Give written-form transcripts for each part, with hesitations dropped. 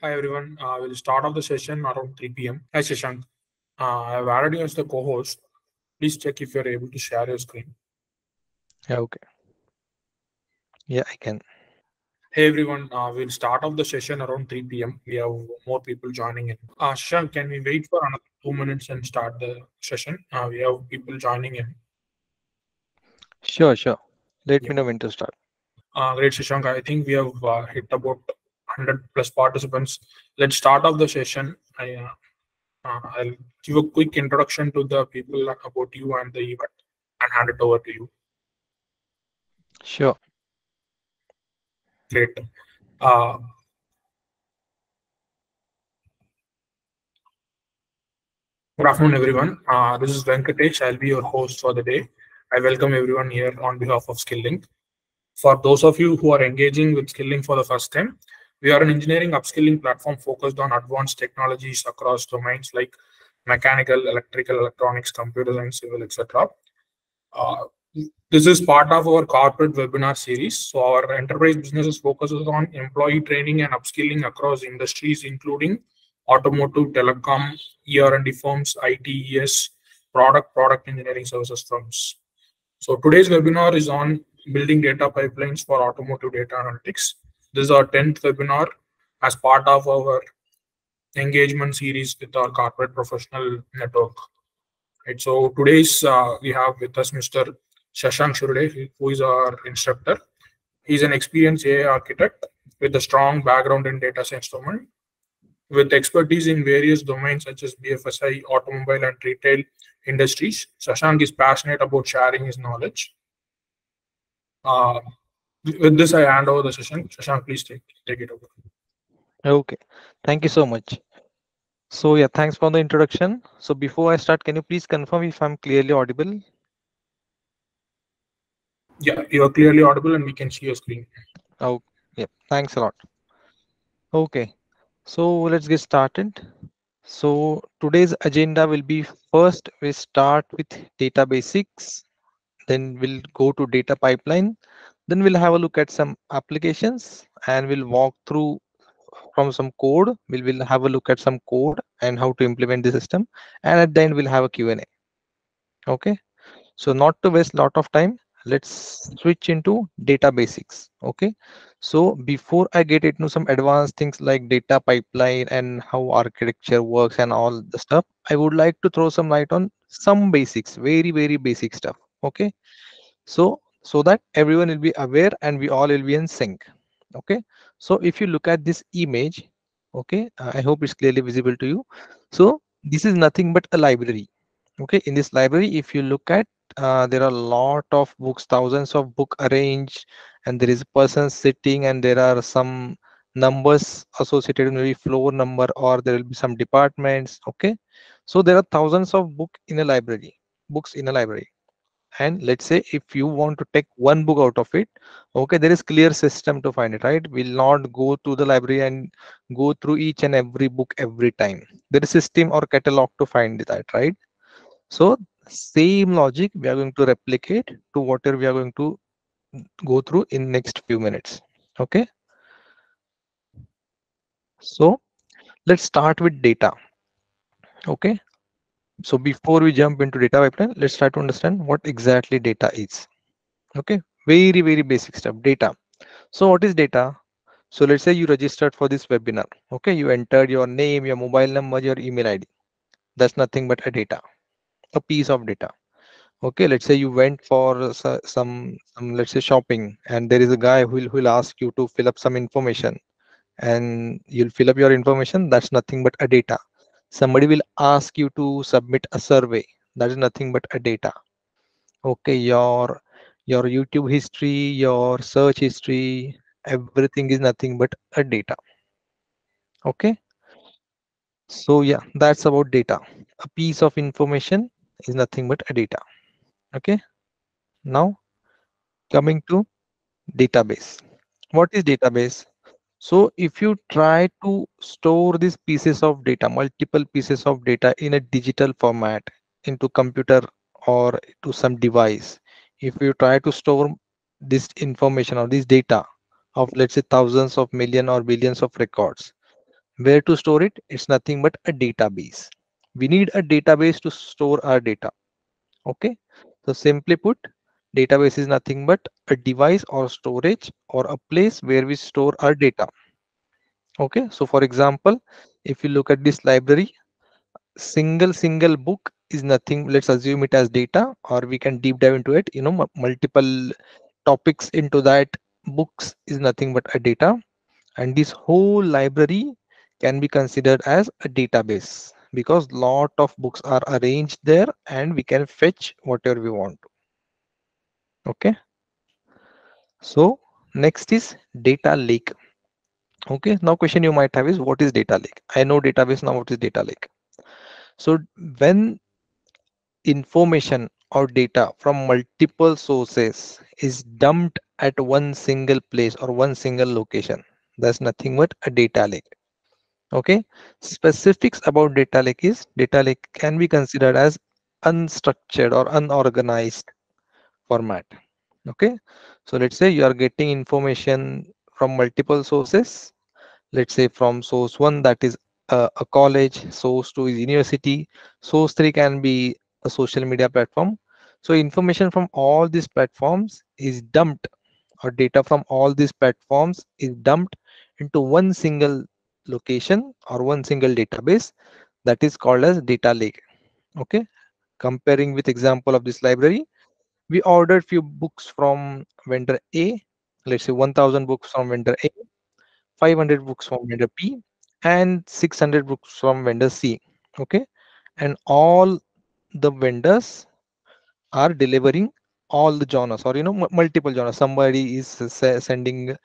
Hi everyone. We'll start off the session around 3 p.m. Hi Shashank. I've added you as the co-host. Please check if you're able to share your screen. Okay. Yeah, I can. Hey everyone. We'll start off the session around 3 p.m. We have more people joining in. Shashank, can we wait for another 2 minutes and start the session? We have people joining in. Sure. Let Yeah. me know when to start. Great Shashank. I think we have hit about 100 plus participants. Let's start off the session. I'll give a quick introduction to the people about you and the event and hand it over to you. Sure. Great. Uh, Good afternoon, everyone. This is Venkatesh. I'll be your host for the day. I welcome everyone here on behalf of Skill-Lync. For those of you who are engaging with Skill-Lync for the first time, we are an engineering upskilling platform focused on advanced technologies across domains like mechanical, electrical, electronics, computer science, civil, etc. Uh, this is part of our corporate webinar series. So our enterprise businesses focuses on employee training and upskilling across industries, including automotive, telecom, ER&D firms, ITES, product engineering services firms. So today's webinar is on building data pipelines for automotive data analytics. This is our 10th webinar as part of our engagement series with our corporate professional network. Right. So today's we have with us Mr. Shashank Shirude, who is our instructor. He's an experienced AI architect with a strong background in data science domain, with expertise in various domains such as BFSI, automobile, and retail industries. Shashank is passionate about sharing his knowledge. Uh, with this, I hand over the session. Shashank, please take it over. Okay. Thank you so much. So yeah, thanks for the introduction. So before I start, can you please confirm if I'm clearly audible? Yeah, you are clearly audible and we can see your screen. Oh, yeah. Thanks a lot. Okay. So let's get started. So today's agenda will be first we start with data basics, then we'll go to data pipeline, then we'll have a look at some applications and we'll walk through from some code. We'll have a look at some code and how to implement the system, and at the end we'll have a Q&A. Okay, so not to waste a lot of time, let's switch into data basics. Okay, so before I get into some advanced things like data pipeline and how architecture works and all the stuff, I would like to throw some light on some basics, very basic stuff. Okay, so that everyone will be aware and we all will be in sync. Okay, so if you look at this image, okay, I hope it's clearly visible to you. So this is nothing but a library. Okay, in this library, if you look at, there are a lot of books, thousands of book arranged, and there is a person sitting, and there are some numbers associated with maybe floor number, or there will be some departments. Okay, so there are thousands of books in a library. And let's say if you want to take one book out of it, okay, there is clear system to find it, right? We'll not go to the library and go through each and every book every time. There is system or catalog to find that, right? So same logic we are going to replicate to whatever we are going to go through in next few minutes. Okay, so let's start with data. Okay, so before we jump into data pipeline, let's try to understand what exactly data is. Okay, very basic stuff. Data. So what is data? So let's say you registered for this webinar. Okay, you entered your name, your mobile number, your email ID. That's nothing but a data, a piece of data. Okay, let's say you went for some let's say shopping, and there is a guy who will ask you to fill up some information, and you'll fill up your information. That's nothing but a data. Somebody will ask you to submit a survey. That is nothing but a data. Okay, your YouTube history, your search history, everything is nothing but a data. Okay, so yeah, that's about data. A piece of information is nothing but a data. Okay, now coming to database. What is database? So if you try to store these pieces of data, multiple pieces of data in a digital format into computer or to some device, if you try to store this information or this data of let's say thousands of million or billions of records, Where to store it? It's nothing but a database. We need a database to store our data. Okay, so simply put, database is nothing but a device or storage or a place where we store our data. Okay, so for example, if you look at this library, single book is nothing. Let's assume it as data, or we can deep dive into it. Multiple topics into that. Books is nothing but a data, and this whole library can be considered as a database because lot of books are arranged there, and we can fetch whatever we want. Okay, so next is data lake. Okay, now question you might have is, what is data lake? I know database, now what is data lake? So when information or data from multiple sources is dumped at one single place or one single location, that's nothing but a data lake. Okay, specifics about data lake is, data lake can be considered as unstructured or unorganized format. Okay, so let's say you are getting information from multiple sources. Let's say from source 1, that is a college, source 2 is university, source 3 can be a social media platform. So information from all these platforms is dumped, or data from all these platforms is dumped into one single location or one single database, that is called as data lake. Okay, comparing with example of this library, we ordered few books from vendor A. Let's say 1000 books from vendor A, 500 books from vendor B, and 600 books from vendor C. Okay, and all the vendors are delivering all the genres, or multiple genres. Somebody is sending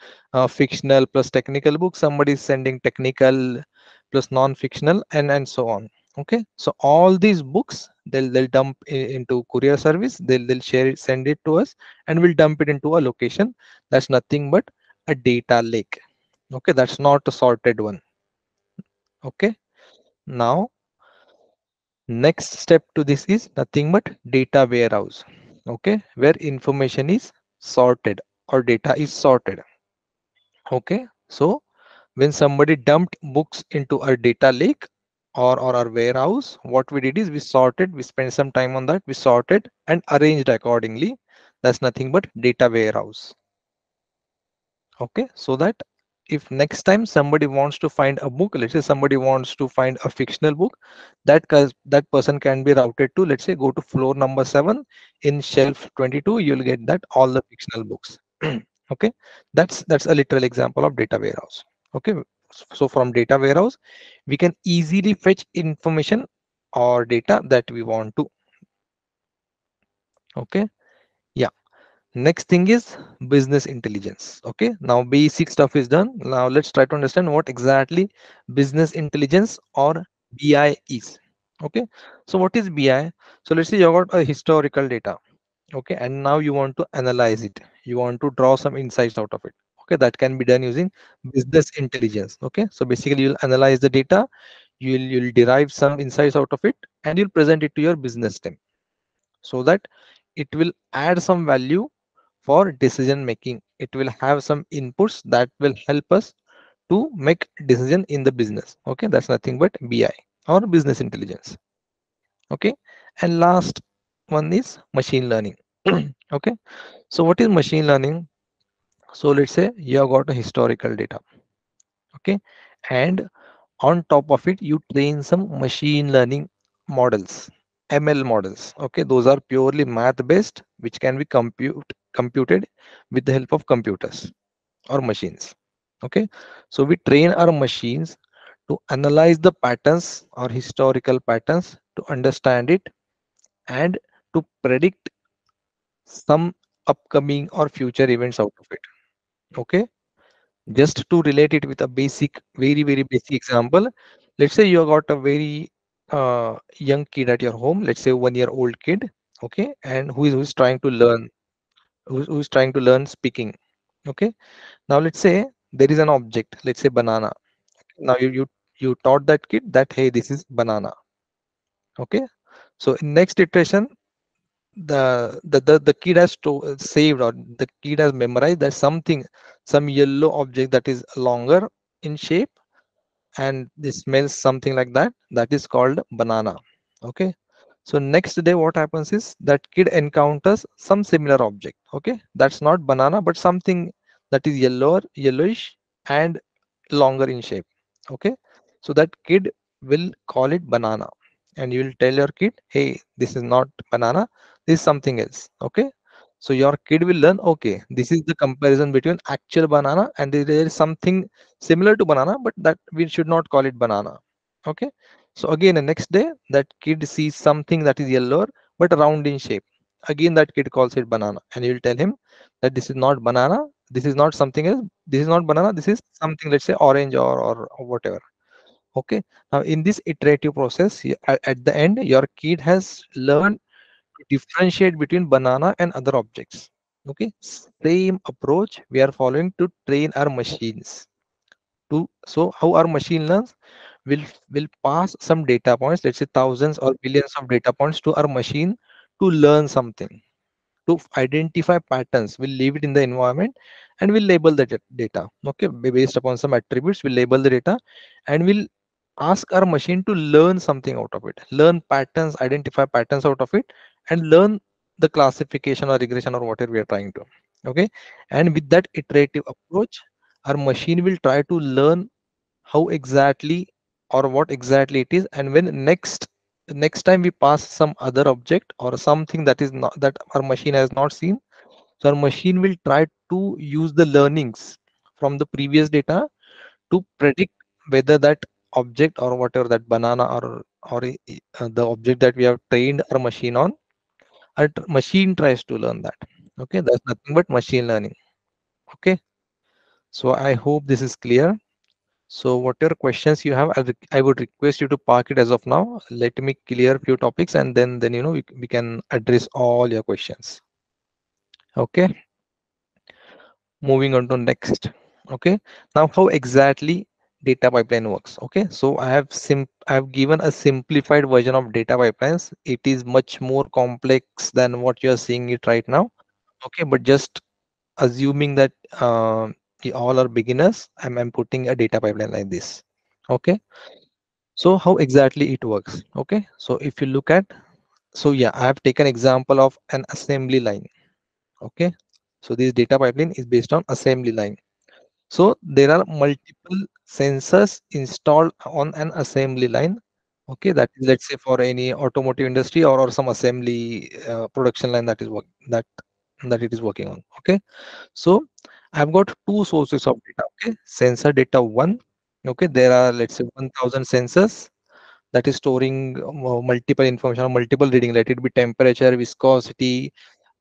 fictional plus technical books, somebody is sending technical plus non-fictional, and so on. Okay, so all these books, they'll dump into courier service, they'll share it, send it to us, and we'll dump it into a location. That's nothing but a data lake. Okay, that's not a sorted one. Okay, now next step to this is nothing but data warehouse. Okay, where information is sorted or data is sorted. Okay, so when somebody dumped books into our data lake or our warehouse, what we did is we sorted, we spent some time on that, we sorted and arranged accordingly. That's nothing but data warehouse. Okay, so that if next time somebody wants to find a book, let's say somebody wants to find a fictional book, that person can be routed to, let's say, go to floor number 7 in shelf 22, you'll get that all the fictional books. Okay, that's a literal example of data warehouse. Okay, so from data warehouse we can easily fetch information or data that we want to. Okay, yeah. Next thing is business intelligence. Okay, now basic stuff is done. Now let's try to understand what exactly business intelligence or BI is. Okay, so what is BI? So let's say you got a historical data. Okay, and now you want to analyze it. You want to draw some insights out of it. Okay, that can be done using business intelligence. Okay, so basically you'll analyze the data, you'll derive some insights out of it, and you'll present it to your business team so that it will add some value for decision making. It will have some inputs that will help us to make decision in the business. Okay, that's nothing but BI or business intelligence. Okay, and last one is machine learning. Okay, so what is machine learning? So let's say you have got a historical data. Okay, and on top of it you train some machine learning models, ML models. Okay, those are purely math based, which can be computed with the help of computers or machines. Okay, so we train our machines to analyze the patterns or historical patterns, to understand it, and to predict some upcoming or future events out of it. Okay, just to relate it with a basic, very basic example, let's say you got a very young kid at your home, let's say 1-year-old kid. Okay, and who's trying to learn, who's trying to learn speaking. Okay, now let's say there is an object, let's say banana. Now you taught that kid that, hey, this is banana. Okay, so in next iteration, the kid has saved, or the kid has memorized that something, some yellow object that is longer in shape, and this smells something like that, that is called banana. Okay, so next day what happens is that kid encounters some similar object. Okay, that's not banana but something that is yellowish and longer in shape. Okay, so that kid will call it banana, and you will tell your kid, hey, this is not banana, this is something else. Okay, so your kid will learn, okay, this is the comparison between actual banana and there is something similar to banana, but that we should not call it banana. Okay, so again the next day that kid sees something that is yellow but round in shape. Again that kid calls it banana, and you will tell him that this is not banana, this is not something else, this is not banana, this is something, let's say orange or whatever. Okay, now in this iterative process, at the end your kid has learned to differentiate between banana and other objects. Okay, same approach we are following to train our machines to. So how our machine learns, will pass some data points, let's say thousands or billions of data points to our machine to learn something, to identify patterns. We'll leave it in the environment and we'll label the data. Okay, based upon some attributes, we'll label the data and we'll ask our machine to learn something out of it, learn patterns, identify patterns out of it, and learn the classification or regression or whatever we are trying to. Okay, and with that iterative approach, our machine will try to learn how exactly or what exactly it is, and when next time we pass some other object or something that is not, that our machine has not seen, so our machine will try to use the learnings from the previous data to predict whether that object or whatever, that banana or the object that we have trained our machine on, our machine tries to learn that. Okay, that's nothing but machine learning. Okay, so I hope this is clear. So whatever questions you have, I would request you to park it as of now. Let me clear a few topics and then we can address all your questions. Okay, moving on to next. Okay, now how exactly data pipeline works. Okay, so I have given a simplified version of data pipelines. It is much more complex than what you are seeing it right now. Okay, but just assuming that you all are beginners, I'm putting a data pipeline like this. Okay, so how exactly it works. Okay, so if you look at, so yeah, I have taken example of an assembly line. Okay, so this data pipeline is based on assembly line. So there are multiple sensors installed on an assembly line. Okay, that is, let's say for any automotive industry or some assembly production line that is that it is working on. Okay, so I've got two sources of data. Okay, sensor data one. Okay, there are, let's say, 1000 sensors that is storing multiple information or multiple reading. Let it be temperature, viscosity,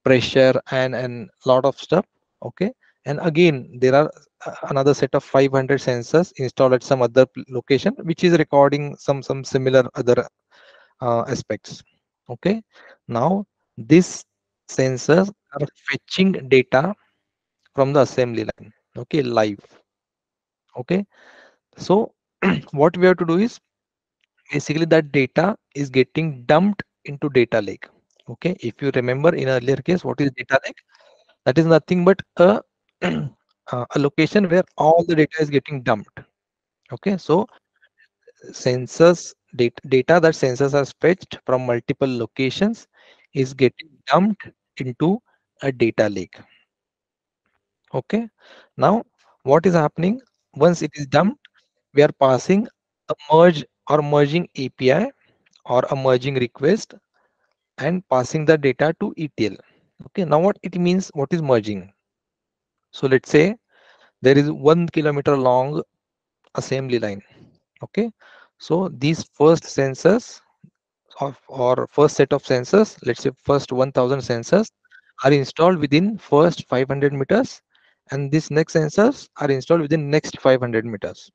pressure, and lot of stuff. Okay, and again there are another set of 500 sensors installed at some other location which is recording some similar other aspects. Okay, now these sensors are fetching data from the assembly line. Okay, live. Okay, so what we have to do is basically that data is getting dumped into data lake. Okay, if you remember in earlier case, what is data lake? That is nothing but a a location where all the data is getting dumped. Okay, so data that sensors are fetched from multiple locations is getting dumped into a data lake. Okay, now what is happening once it is dumped? We are passing a merge or merging API or a merging request and passing the data to ETL. Okay, now what it means, what is merging? So let's say there is 1 kilometer long assembly line. Okay, so these first sensors or first set of sensors, let's say first 1000 sensors are installed within first 500 meters, and these next sensors are installed within next 500 meters.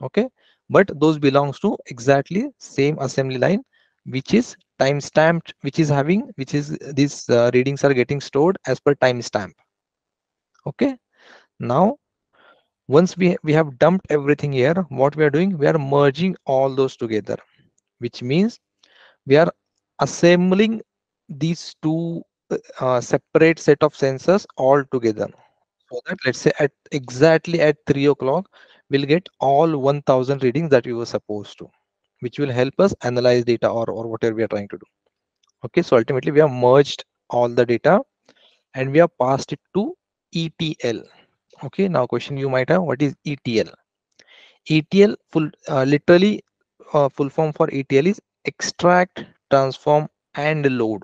Okay, but those belongs to exactly same assembly line, which is time stamped, which is having, which is these readings are getting stored as per timestamp. Okay, now once we have dumped everything here, what we are doing, we are merging all those together, which means we are assembling these two separate set of sensors all together, so that let's say at exactly at 3 o'clock we'll get all 1000 readings that we were supposed to, which will help us analyze data or whatever we are trying to do. Okay, so ultimately we have merged all the data and we have passed it to ETL. Okay, now question you might have, what is ETL? ETL literally full form for ETL is extract, transform, and load.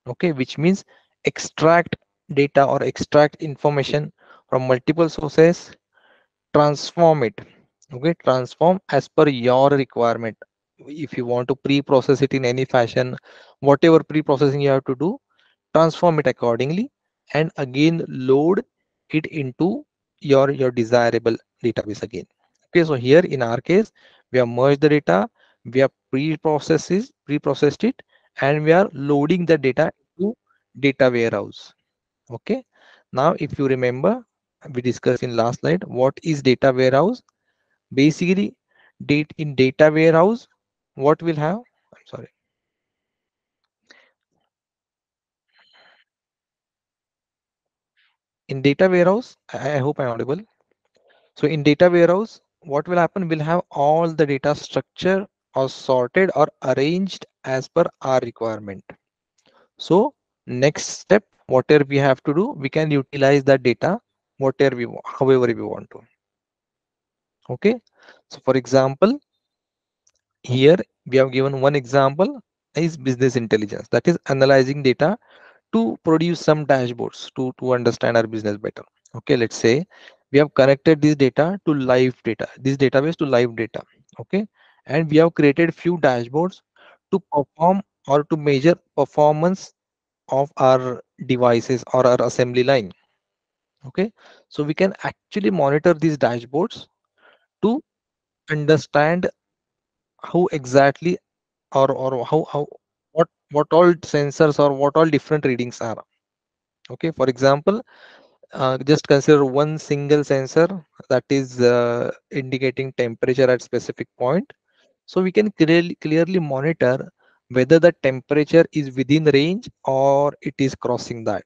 Okay, which means extract data or extract information from multiple sources, transform it. Okay, transform as per your requirement. If you want to pre-process it in any fashion, whatever pre-processing you have to do, transform it accordingly, and again load it into your desirable database again. Okay, so here in our case, we have merged the data, we have pre-processed it, and we are loading the data into data warehouse. Okay, now if you remember, we discussed in last slide what is data warehouse. Basically, in data warehouse, what we'll have, I'm sorry, in data warehouse, I hope I'm audible. So in data warehouse, what will happen? We'll have all the data structure or sorted or arranged as per our requirement. So next step, whatever we have to do, we can utilize that data, whatever we want, however we want to. Okay. So for example, here we have given one example is business intelligence, that is analyzing data to produce some dashboards to understand our business better. Okay, let's say we have connected this data to live data, this database to live data. Okay, and we have created few dashboards to perform or to measure performance of our devices or our assembly line. Okay, so we can actually monitor these dashboards to understand how exactly or how what all sensors or what all different readings are. Okay, for example, just consider one single sensor that is indicating temperature at specific point. So we can clearly monitor whether the temperature is within range or it is crossing that.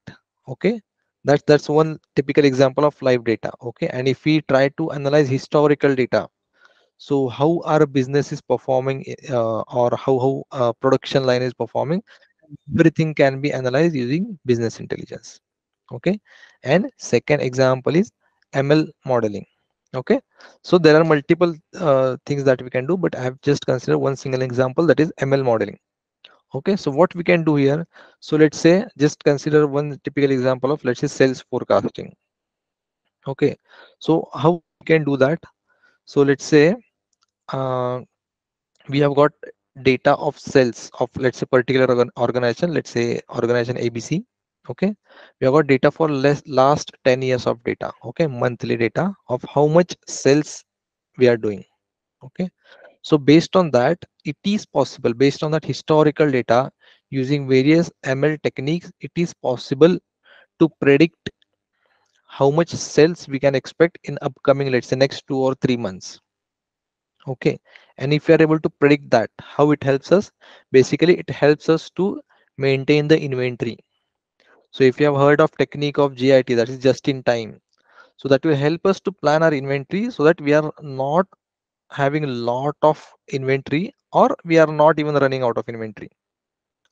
Okay, that's one typical example of live data. Okay, and if we try to analyze historical data, so how our business is performing, or how production line is performing, everything can be analyzed using business intelligence. Okay, and second example is ML modeling. Okay, so there are multiple things that we can do, but I have just considered one single example, that is ML modeling. Okay, so what we can do here, so let's say just consider one typical example of, let's say, sales forecasting. Okay, so how we can do that? So let's say uh, we have got data of sales of, let's say, particular organization, let's say organization ABC. Okay, we have got data for last 10 years of data. Okay, monthly data of how much sales we are doing. Okay, so based on that, it is possible, based on that historical data, using various ML techniques, it is possible to predict how much sales we can expect in upcoming, let's say, next 2 or 3 months. Okay, and if we are able to predict that, how it helps us? Basically, it helps us to maintain the inventory. So if you have heard of technique of JIT, that is just in time, so that will help us to plan our inventory so that we are not having a lot of inventory, or we are not even running out of inventory.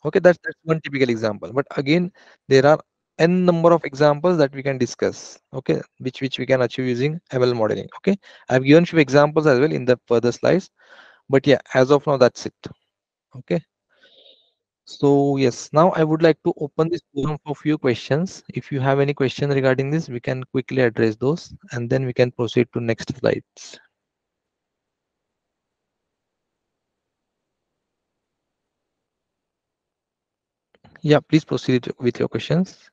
Okay, that's one typical example, but again, there are n number of examples that we can discuss. Okay, which we can achieve using ML modeling. Okay, I've given few examples as well in the further slides, but yeah, as of now, that's it. Okay, so yes, now I would like to open this forum for few questions. If you have any question regarding this, we can quickly address those, and then we can proceed to next slides. Yeah, please proceed with your questions.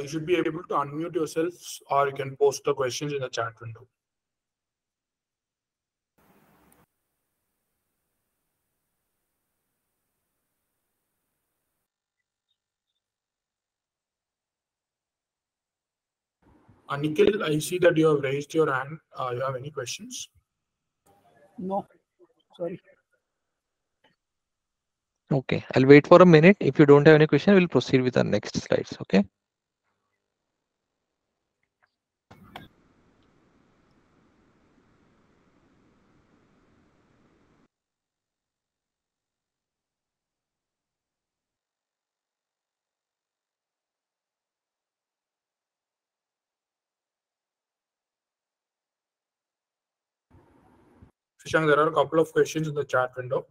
You should be able to unmute yourselves, or you can post the questions in the chat window. Nikhil, I see that you have raised your hand. You have any questions? No, sorry. Okay, I'll wait for a minute. If you don't have any question, we'll proceed with our next slides. Okay. Shashank, there are a couple of questions in the chat window.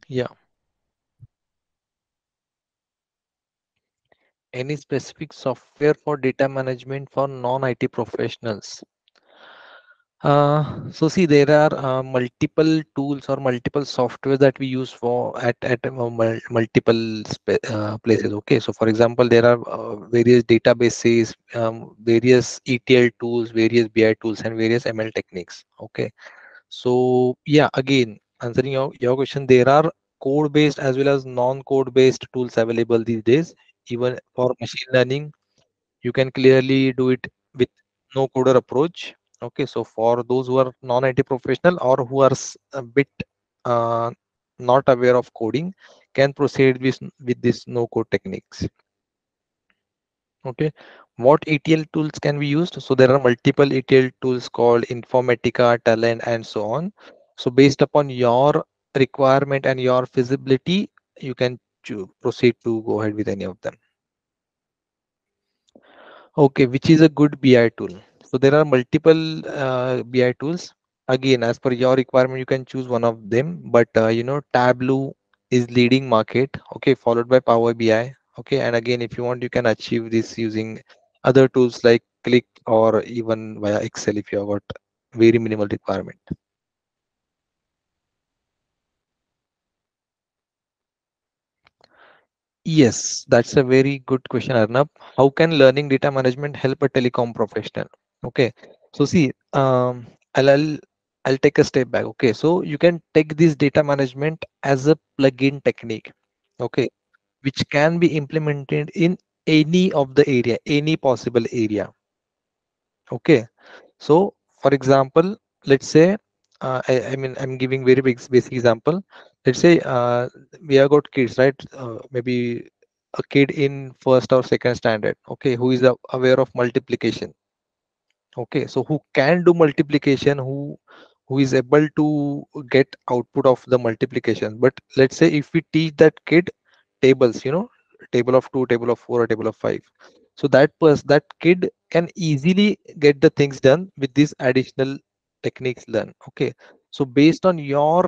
Yeah. Any specific software for data management for non-IT professionals? So see, there are multiple tools or multiple software that we use for at multiple places. Okay, so for example, there are various databases, various ETL tools, various BI tools, and various ML techniques. Okay, so yeah, again, answering your question, there are code-based as well as non-code-based tools available these days. Even for machine learning, you can clearly do it with no coder approach. Okay, so for those who are non-IT professional or who are a bit uh, not aware of coding, can proceed with this no code techniques. Okay, what ETL tools can be used? So there are multiple ETL tools called Informatica, Talent, and so on. So based upon your requirement and your feasibility, you can proceed to go ahead with any of them. Okay, which is a good BI tool? So there are multiple BI tools. Again, as per your requirement, you can choose one of them. But Tableau is leading market. Okay, followed by Power BI. Okay, and again, if you want, you can achieve this using other tools like Click or even via Excel if you have got very minimal requirement. Yes, that's a very good question, Arnab. How can learning data management help a telecom professional? Okay, so see, I'll take a step back. Okay, so you can take this data management as a plug-in technique. Okay, which can be implemented in any of the area, any possible area. Okay, so for example, let's say, I mean, I'm giving very basic example. Let's say we have got kids, right? Maybe a kid in first or second standard, okay, who is aware of multiplication. Okay, so who can do multiplication, who is able to get output of the multiplication. But let's say if we teach that kid tables, table of 2, table of 4, or table of 5, so that kid can easily get the things done with these additional techniques learned. Okay, so based on your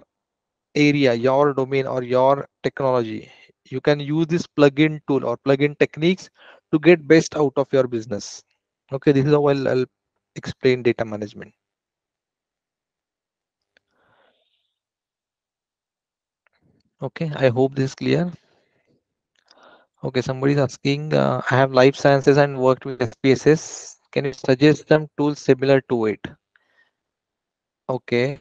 area, your domain, or your technology, you can use this plugin tool or plugin techniques to get best out of your business. Okay, this is how I'll explain data management. Okay, I hope this is clear. Okay, somebody is asking, I have life sciences and worked with SPSS. Can you suggest some tools similar to it? Okay,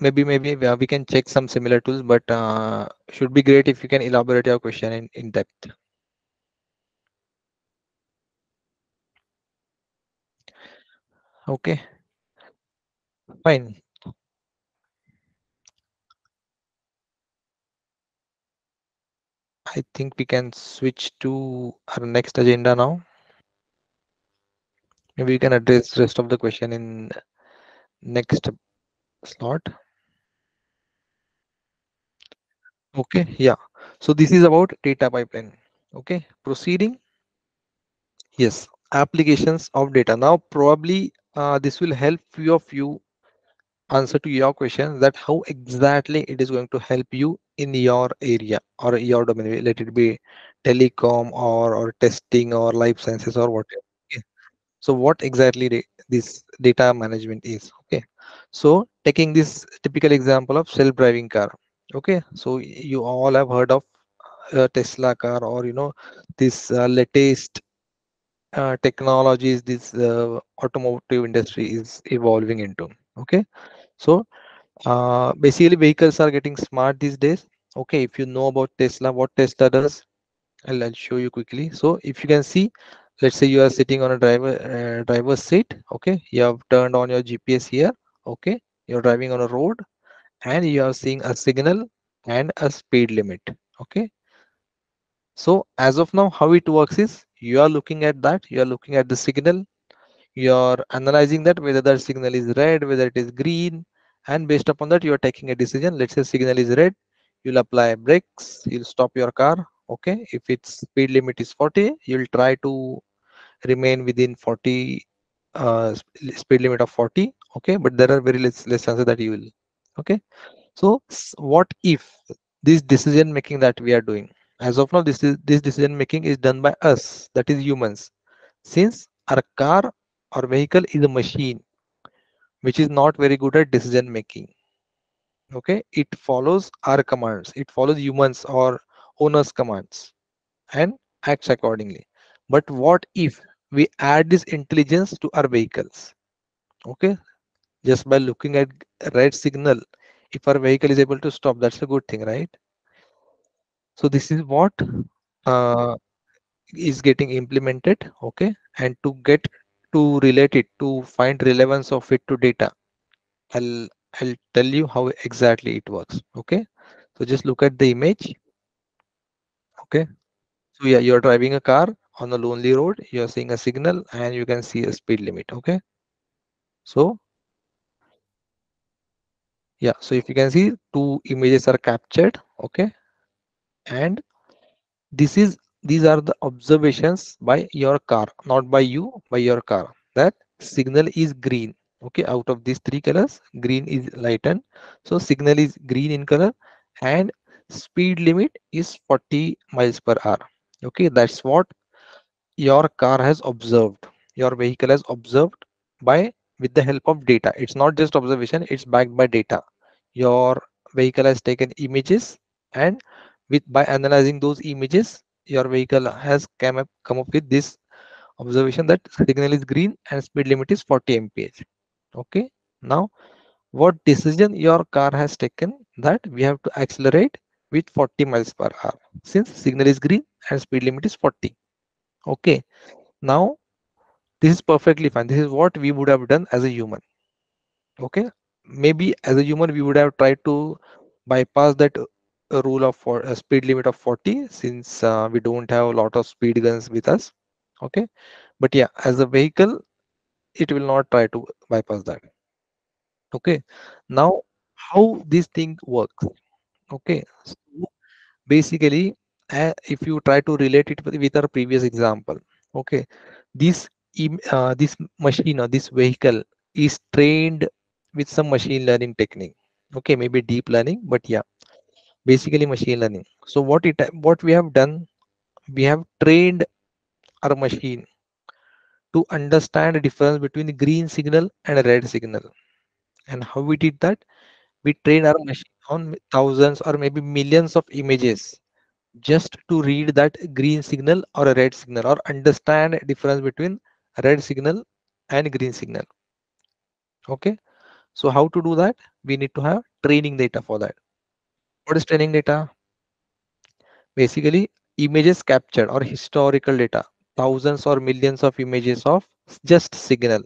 maybe we can check some similar tools, but should be great if you can elaborate your question in depth. Okay, fine. I think we can switch to our next agenda now. Maybe we can address rest of the question in next slot. Okay, yeah. So this is about data pipeline. Okay, proceeding. Yes, applications of data. Now, probably this will help few of you answer to your question that how exactly it is going to help you in your area or your domain. Let it be telecom or testing or life sciences or whatever. Okay. So what exactly this data management is? Okay, so taking this typical example of self-driving car. Okay, so you all have heard of Tesla car, or this latest technologies this automotive industry is evolving into. Okay, so basically vehicles are getting smart these days. Okay, if you know about Tesla, what Tesla does, I'll show you quickly. So if you can see, let's say you are sitting on a driver's seat. Okay, you have turned on your GPS here. Okay, you're driving on a road, and you are seeing a signal and a speed limit. Okay, so as of now, how it works is you are looking at that, you are looking at the signal, you're analyzing that whether that signal is red, whether it is green, and based upon that you are taking a decision. Let's say signal is red, you'll apply brakes, you'll stop your car. Okay, if its speed limit is 40, you'll try to remain within 40, speed limit of 40. Okay, but there are very less chances that you will. Okay, so what if this decision making that we are doing, as of now this decision making is done by us, that is humans, since our car or vehicle is a machine which is not very good at decision making. Okay, it follows our commands, it follows humans or owners commands and acts accordingly. But what if we add this intelligence to our vehicles? Okay, just by looking at red signal, if our vehicle is able to stop, that's a good thing, right? So this is what uh, is getting implemented. Okay, and to get to relate it, to find relevance of it to data, I'll I'll tell you how exactly it works. Okay, so just look at the image. Okay, so yeah, you're driving a car on a lonely road, you're seeing a signal and you can see a speed limit. Okay, so yeah, so if you can see, two images are captured. Okay, and this is these are the observations by your car, not by you, by your car. That signal is green. Okay, out of these three colors, green is lightened, so signal is green in color, and speed limit is 40 miles per hour. Okay, that's what your car has observed, your vehicle has observed by with the help of data. It's not just observation, it's backed by data. Your vehicle has taken images, and with by analyzing those images, your vehicle has come up with this observation that signal is green and speed limit is 40 mph. Okay, now what decision your car has taken, that we have to accelerate with 40 miles per hour since signal is green and speed limit is 40. Okay, now this is perfectly fine. This is what we would have done as a human. Okay, maybe as a human we would have tried to bypass that rule of for a speed limit of 40 since we don't have a lot of speed guns with us. Okay, but yeah, as a vehicle it will not try to bypass that. Okay, now how this thing works. Okay, so basically, if you try to relate it with our previous example. Okay, this this machine or this vehicle is trained with some machine learning technique. Okay, maybe deep learning, but yeah, basically machine learning. So what we have done, we have trained our machine to understand the difference between the green signal and a red signal. And how we did that, we trained our machine on thousands or maybe millions of images just to read that green signal or a red signal, or understand difference between red signal and green signal. Okay, so how to do that, we need to have training data for that. What is training data? Basically images captured or historical data, thousands or millions of images of just signal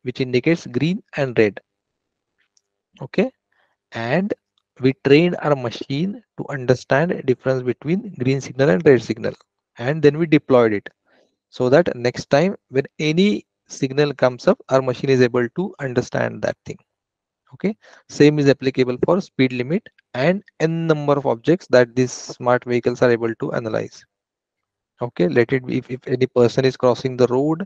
which indicates green and red. Okay, and we trained our machine to understand difference between green signal and red signal, and then we deployed it so that next time when any signal comes up, our machine is able to understand that thing. Okay, same is applicable for speed limit and n number of objects that these smart vehicles are able to analyze. Okay, let it be, if any person is crossing the road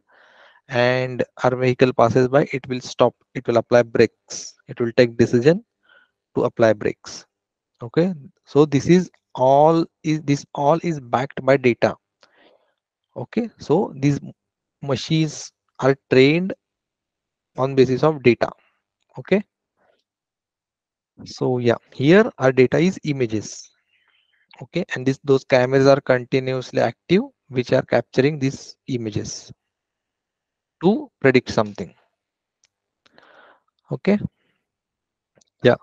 and our vehicle passes by, it will stop, it will apply brakes, it will take decision to apply brakes. Okay, so this all is backed by data. Okay, so these machines are trained on basis of data. Okay, so yeah, here our data is images. Okay, and those cameras are continuously active which are capturing these images to predict something. Okay, yeah,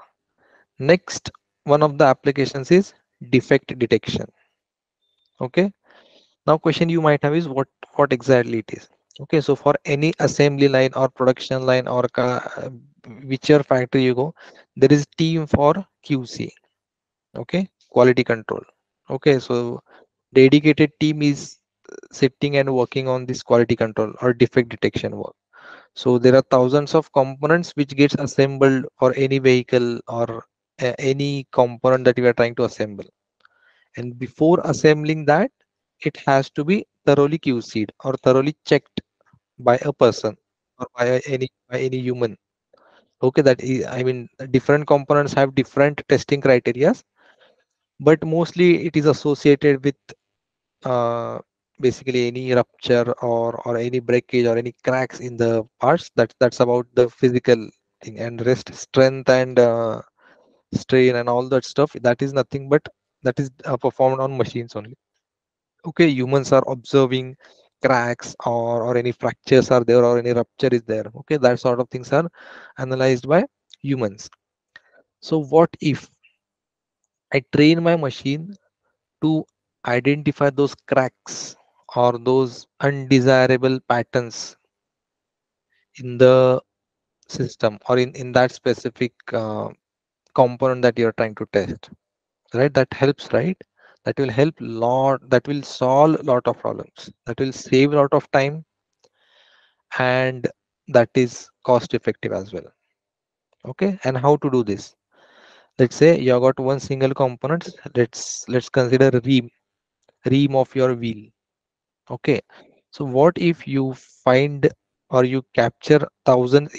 next one of the applications is defect detection. Okay, now question you might have is what exactly it is. Okay, so for any assembly line or production line or whichever factory you go, there is team for QC. Okay, quality control. Okay, so dedicated team is sitting and working on this quality control or defect detection work. So there are thousands of components which gets assembled for any vehicle or any component that you are trying to assemble. And before assembling that, it has to be thoroughly QC'd or thoroughly checked by a person or by any human. Okay, that is, I mean, different components have different testing criteria, but mostly it is associated with uh, basically any rupture or any breakage or any cracks in the parts. That's about the physical thing, and rest strength and strain and all that stuff, that is nothing but that is performed on machines only. Okay, humans are observing cracks or any fractures are there or any rupture is there. Okay, that sort of things are analyzed by humans. So what if I train my machine to identify those cracks or those undesirable patterns in the system or in that specific component that you're trying to test, right? That helps, right? That will help lot, that will solve a lot of problems, that will save a lot of time, and that is cost effective as well. Okay, and how to do this? Let's say you have got one single component. Let's consider ream of your wheel. Okay, so what if you find or you capture thousand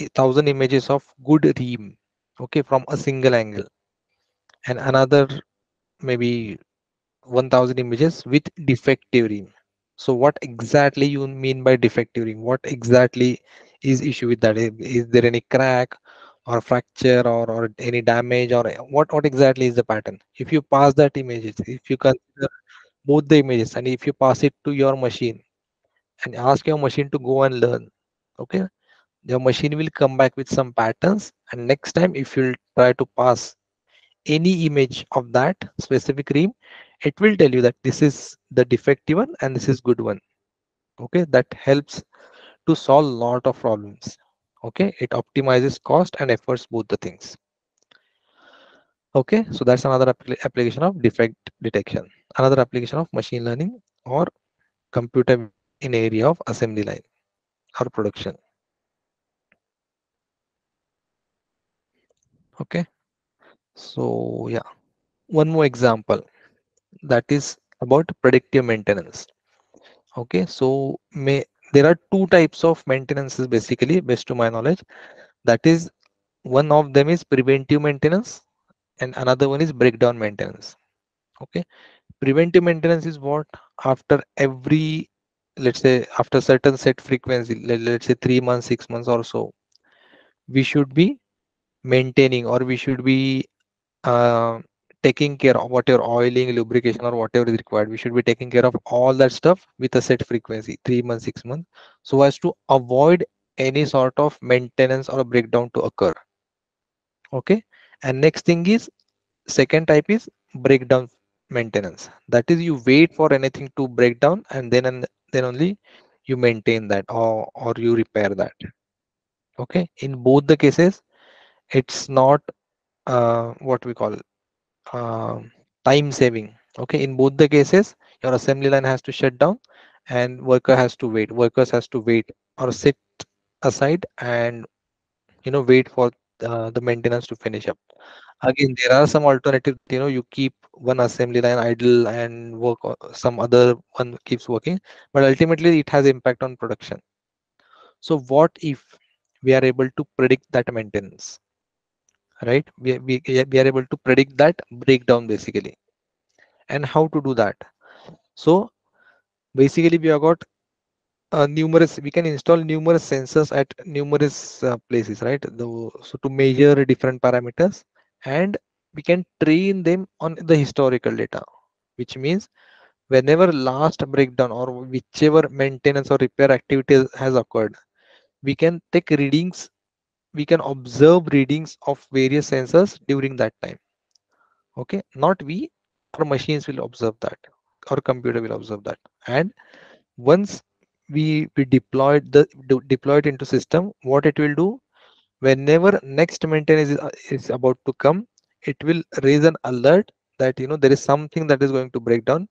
images of good ream, okay, from a single angle, and another maybe 1000 images with defective ream. So what exactly you mean by defective ream? What exactly is issue with that? Is there any crack or fracture or any damage, or what exactly is the pattern? If you pass that images, if you consider both the images, and if you pass it to your machine and ask your machine to go and learn, okay, your machine will come back with some patterns, and next time if you'll try to pass any image of that specific ream, it will tell you that this is the defective one and this is good one. Okay, that helps to solve a lot of problems. Okay, it optimizes cost and efforts, both the things. Okay, so that's another application of defect detection, another application of machine learning or computer vision in area of assembly line or production. Okay, so yeah, one more example, that is about predictive maintenance. Okay, so there are two types of maintenances basically, based to my knowledge. That is, one of them is preventive maintenance and another one is breakdown maintenance. Okay, preventive maintenance is what? After every, let's say after certain set frequency, let's say 3 months, 6 months or so, we should be maintaining or we should be uh, taking care of whatever oiling, lubrication, or whatever is required. We should be taking care of all that stuff with a set frequency, 3 months, 6 months, so as to avoid any sort of maintenance or breakdown to occur. Okay, and next thing is, second type is breakdown maintenance. That is, you wait for anything to break down and then only you maintain that or you repair that. Okay, in both the cases, it's not what we call um, time saving. Okay, in both the cases, your assembly line has to shut down and workers has to wait or sit aside and wait for the maintenance to finish up. Again, there are some alternatives that you keep one assembly line idle and some other one keeps working, but ultimately it has impact on production. So what if we are able to predict that maintenance, right? We are able to predict that breakdown basically. And how to do that? So basically we have got numerous, we can install numerous sensors at numerous places, right? So to measure different parameters, and we can train them on the historical data, which means whenever last breakdown or whichever maintenance or repair activity has occurred, we can take readings, we can observe readings of various sensors during that time. Okay, not we, our machines will observe that, our computer will observe that, and once we deploy it into system, what it will do, whenever next maintenance is about to come, it will raise an alert that there is something that is going to break down,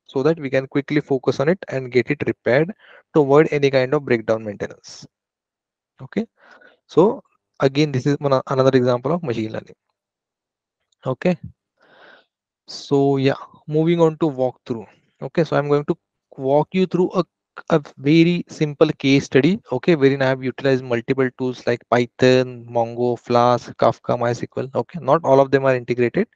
so that we can quickly focus on it and get it repaired to avoid any kind of breakdown maintenance. Okay, so again, this is another example of machine learning. Okay, so yeah, moving on to walkthrough. Okay, so I'm going to walk you through a very simple case study. Okay, wherein I have utilized multiple tools like Python, Mongo, Flask, Kafka, MySQL. Okay, not all of them are integrated,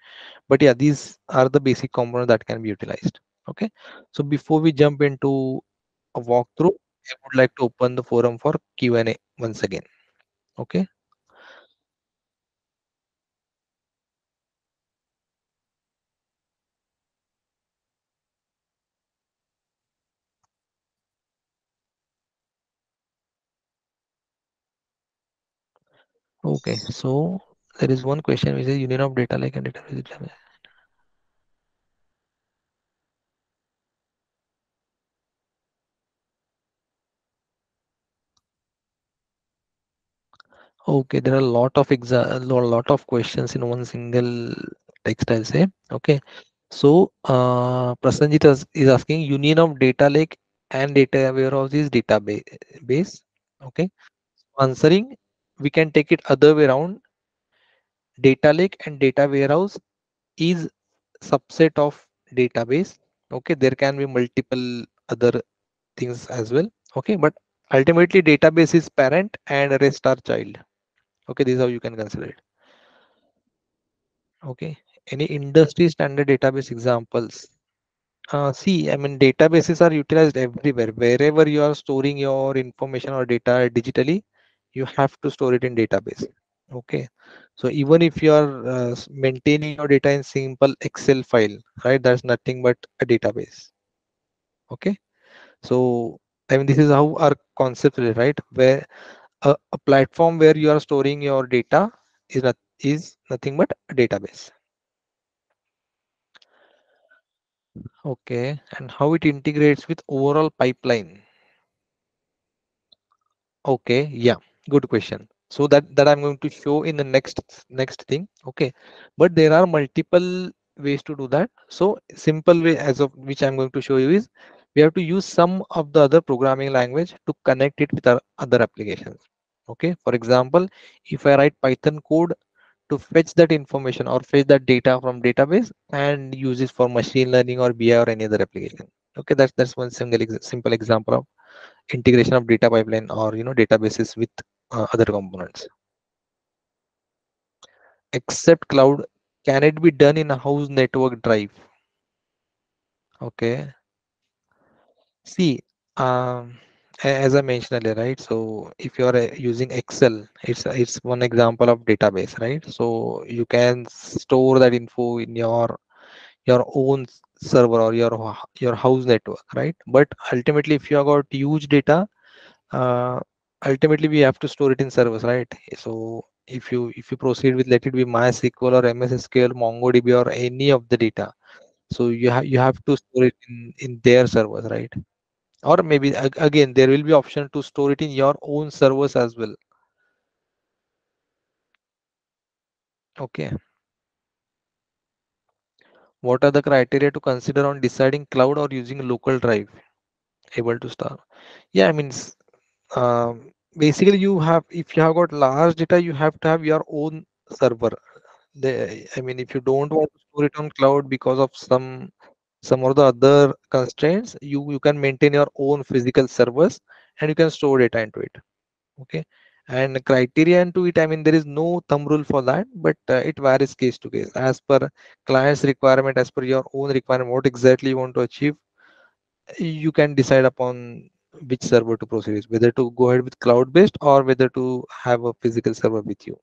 but yeah, these are the basic components that can be utilized. Okay, so before we jump into a walkthrough, I would like to open the forum for Q&A once again. Okay. Okay, so there is one question which is union of data like and data. Okay, there are a lot of lot of questions in one single text, I'll say. Okay, so Prasanjit is asking union of data lake and data warehouse is database. Okay, answering, we can take it other way around. Data lake and data warehouse is subset of database. Okay, there can be multiple other things as well. Okay, but ultimately database is parent and rest are child. Okay, this is how you can consider it. Okay, any industry standard database examples? See, I mean, databases are utilized everywhere. Wherever you are storing your information or data digitally, you have to store it in database. Okay, so even if you are maintaining your data in simple Excel file, right, that's nothing but a database. Okay, so I mean, this is how our concept is, right? Where a platform where you are storing your data is nothing but a database. Okay, and how it integrates with overall pipeline. Okay, yeah, good question. So that I'm going to show in the next thing. Okay, but there are multiple ways to do that. So simple way as of which I'm going to show you is we have to use some of the other programming language to connect it with our other applications. Okay, for example, if I write Python code to fetch that information or fetch that data from database and use it for machine learning or BI or any other application. Okay, that's one simple example of integration of data pipeline or databases with other components. Except cloud, can it be done in a house network drive? Okay, see, as I mentioned earlier, right? So if you are using Excel, it's one example of database, right? So you can store that info in your own server or your house network, right? But ultimately, if you have got huge data, uh, ultimately we have to store it in servers, right? So if you proceed with, let it be MySQL or MS SQL, MongoDB or any of the data, so you have to store it in their servers, right? Or maybe again there will be option to store it in your own servers as well. Okay, what are the criteria to consider on deciding cloud or using local drive? Able to start, yeah, I mean, basically you have, if you have got large data, you have to have your own server. I mean, if you don't want to store it on cloud because of some of the other constraints, you can maintain your own physical servers and you can store data into it. Okay, and criterion to it, I mean, there is no thumb rule for that, but it varies case to case as per client's requirement, as per your own requirement, what exactly you want to achieve. You can decide upon which server to proceed with, whether to go ahead with cloud based or whether to have a physical server with you.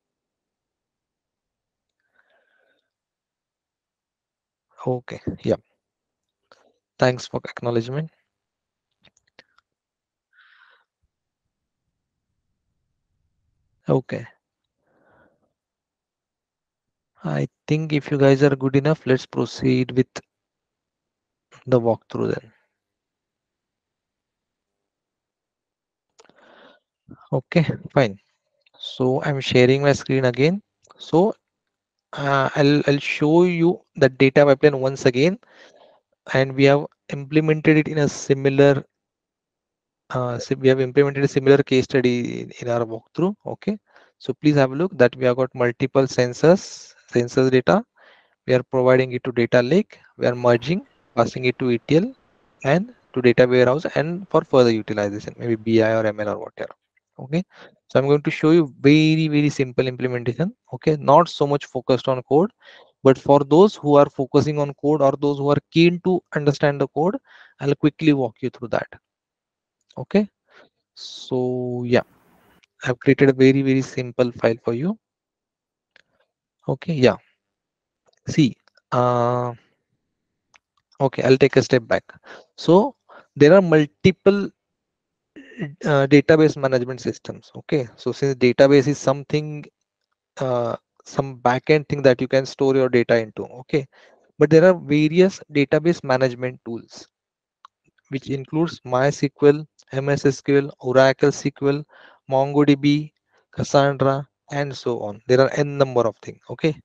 Okay, yeah, thanks for acknowledgement. Okay, I think if you guys are good enough, let's proceed with the walkthrough then. Okay, fine. So I'm sharing my screen again. So I'll show you the data pipeline once again, and we have implemented it in a similar. We have implemented a similar case study in our walkthrough. Okay, so please have a look that we have got multiple sensors data. We are providing it to data lake. We are merging, passing it to ETL and to data warehouse, and for further utilization, maybe BI or ML or whatever. Okay, so I'm going to show you very simple implementation. Okay, not so much focused on code, but for those who are focusing on code or those who are keen to understand the code, I'll quickly walk you through that. Okay, so yeah, I've created a very simple file for you. Okay, yeah, see, uh, okay, I'll take a step back. So there are multiple database management systems. Okay, so since database is something, uh, some backend thing that you can store your data into. Okay, but there are various database management tools which includes MySQL, MS SQL, Oracle SQL, MongoDB, Cassandra, and so on. There are n number of things. Okay,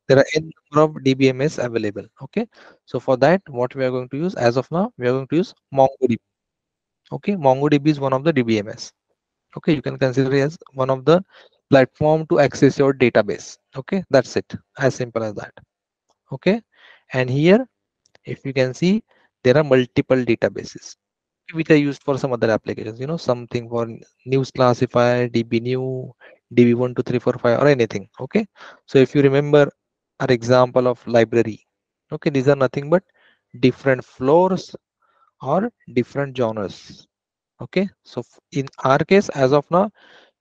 there are n number of DBMS available. Okay, so for that, what we are going to use as of now, we are going to use MongoDB. Okay, MongoDB is one of the DBMS. Okay, you can consider it as one of the platform to access your database. Okay, that's it, as simple as that. Okay, and here if you can see, there are multiple databases which are used for some other applications, something for news classifier, DB new, DB12345 or anything. Okay, so if you remember our example of library, okay, these are nothing but different floors or different genres. Okay, so in our case, as of now,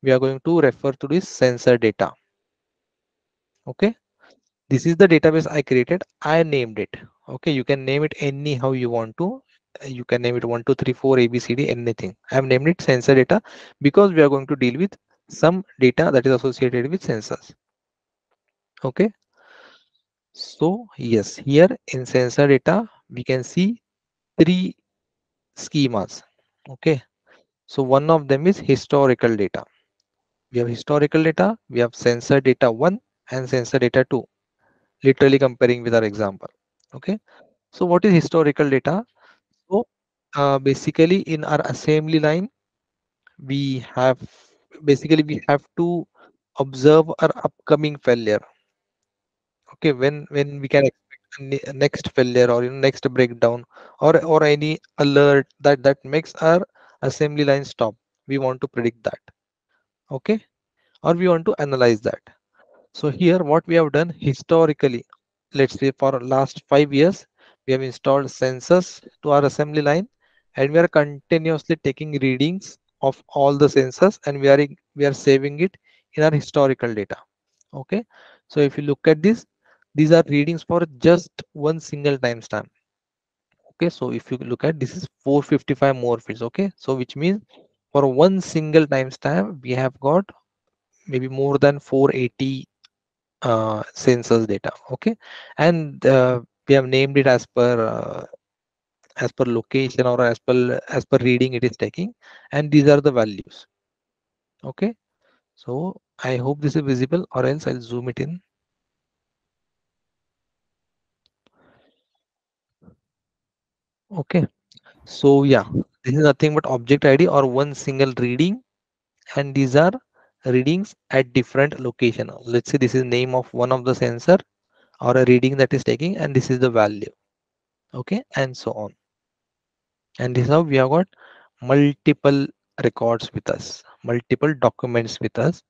we are going to refer to this sensor data. Okay, this is the database I created. I named it. Okay, you can name it anyhow you want to. You can name it 1 2 3 4 ABCD, anything. I have named it sensor data because we are going to deal with some data that is associated with sensors. Okay, so yes, here in sensor data we can see three schemas. Okay, so one of them is historical data. We have historical data, we have sensor data 1 and sensor data 2, literally comparing with our example. Okay, so what is historical data? So basically in our assembly line, we have we have to observe our upcoming failure. Okay, when we can expect a next failure or next breakdown or any alert that makes our assembly line stop. We want to predict that. Okay, or we want to analyze that. So here what we have done historically, let's say for last 5 years, we have installed sensors to our assembly line and we are continuously taking readings of all the sensors and we are saving it in our historical data. Okay, so if you look at this, these are readings for just one single timestamp. Okay, so if you look at this is 455 more fields. Okay, so which means for one single timestamp we have got maybe more than 480 census data. Okay, and we have named it as per location or as per reading it is taking, and these are the values. Okay, so I hope this is visible, or else I'll zoom it in. Okay, so yeah, this is nothing but object ID or one single reading, and these are readings at different location. Let's say this is name of one of the sensor or a reading that is taking, and this is the value. Okay, and so on. And this is how we have got multiple records with us, multiple documents with us,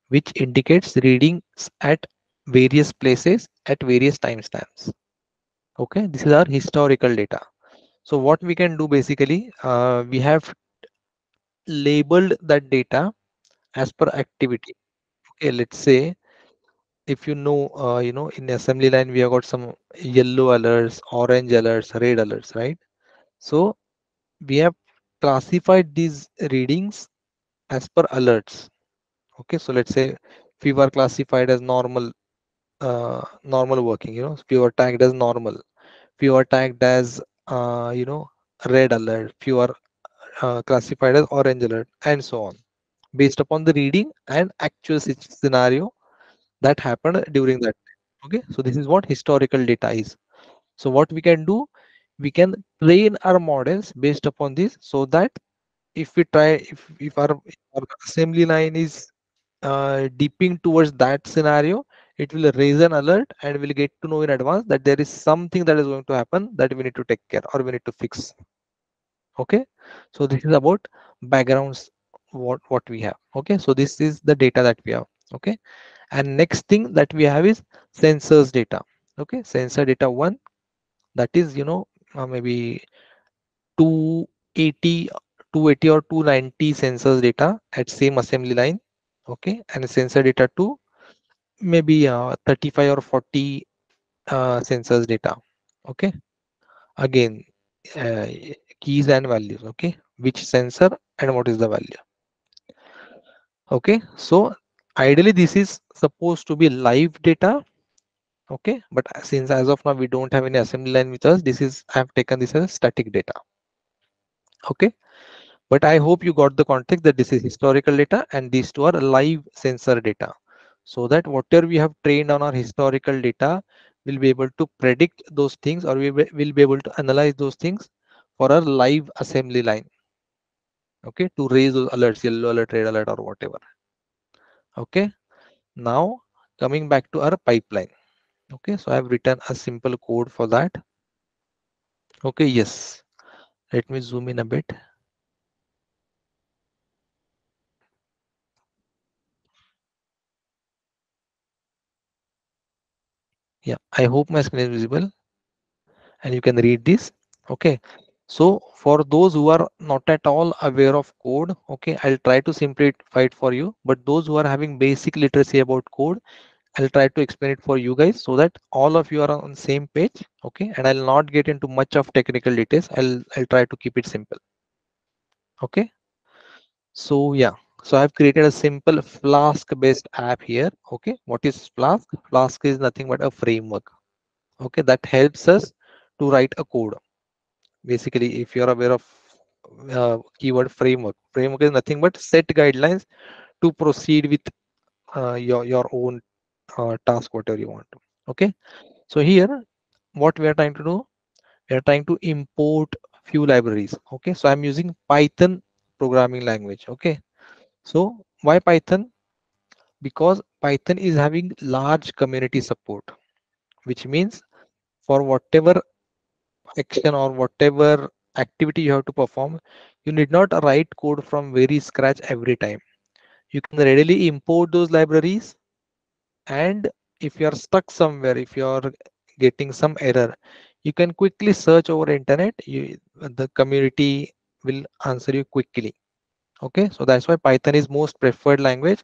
which indicates readings at various places at various timestamps. Okay, this is our historical data. So what we can do basically, we have labeled that data as per activity. Okay, let's say if in assembly line we have got some yellow alerts, orange alerts, red alerts, right? So we have classified these readings as per alerts. Okay, so let's say fever classified as normal, normal working, fever tagged as normal, fever tagged as red alert, fever classified as orange alert, and so on. based upon the reading and actual scenario that happened during that time. Okay, so this is what historical data is. So what we can do, we can train our models based upon this, so that if we try, if our assembly line is deeping towards that scenario, it will raise an alert and we'll get to know in advance that there is something that is going to happen that we need to take care or we need to fix. Okay, so this is about backgrounds, what we have. Okay, so this is the data that we have. Okay, and next thing that we have is sensors data. Okay, sensor data one, that is, maybe 280 280 or 290 sensors data at same assembly line. Okay, and sensor data 2, maybe 35 or 40 sensors data. Okay, again, uh, keys and values. Okay, which sensor and what is the value. Okay, so ideally this is supposed to be live data. Okay, but since as of now we don't have any assembly line with us, this is, I have taken this as static data. Okay, but I hope you got the context that this is historical data and these two are live sensor data, so that whatever we have trained on our historical data, will be able to predict those things, or will be able to analyze those things for our live assembly line. Okay, to raise those alerts, yellow alert, red alert, or whatever. Okay, now coming back to our pipeline. Okay, so I have written a simple code for that. Okay, yes, let me zoom in a bit. Yeah, I hope my screen is visible and you can read this. Okay, so for those who are not at all aware of code, okay, I'll try to simplify it for you, but those who are having basic literacy about code, I'll try to explain it for you guys, so that all of you are on the same page. Okay, and I'll not get into much of technical details. I'll try to keep it simple. Okay, so yeah, so I've created a simple Flask based app here. Okay, what is Flask? Flask is nothing but a framework. Okay, that helps us to write a code. Basically, if you're aware of keyword framework is nothing but set guidelines to proceed with your own task, whatever you want to. Okay, so here what we are trying to do, we are trying to import few libraries. Okay, so I'm using Python programming language. Okay, so why Python? Because Python is having large community support, which means for whatever action or whatever activity you have to perform, you need not write code from very scratch every time. You can readily import those libraries, and if you are stuck somewhere, if you are getting some error, you can quickly search over internet. The community will answer you quickly. Okay, so that's why Python is most preferred language.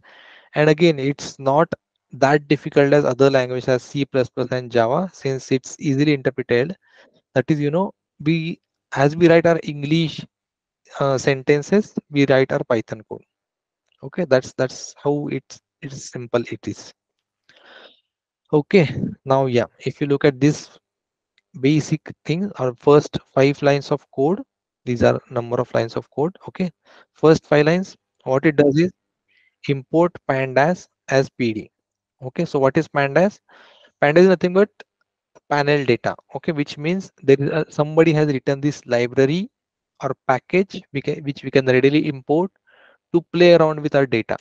And again, it's not that difficult as other languages as C++ and Java, since it's easily interpreted. That is, we as we write our English sentences, we write our Python code. Okay, that's how it's simple it is. Okay, now yeah, if you look at this basic thing, our first 5 lines of code, these are number of lines of code. Okay, first 5 lines, what it does is import pandas as PD. Okay, so what is pandas? Pandas is nothing but panel data. Okay, which means there is somebody has written this library or package which we can readily import to play around with our data.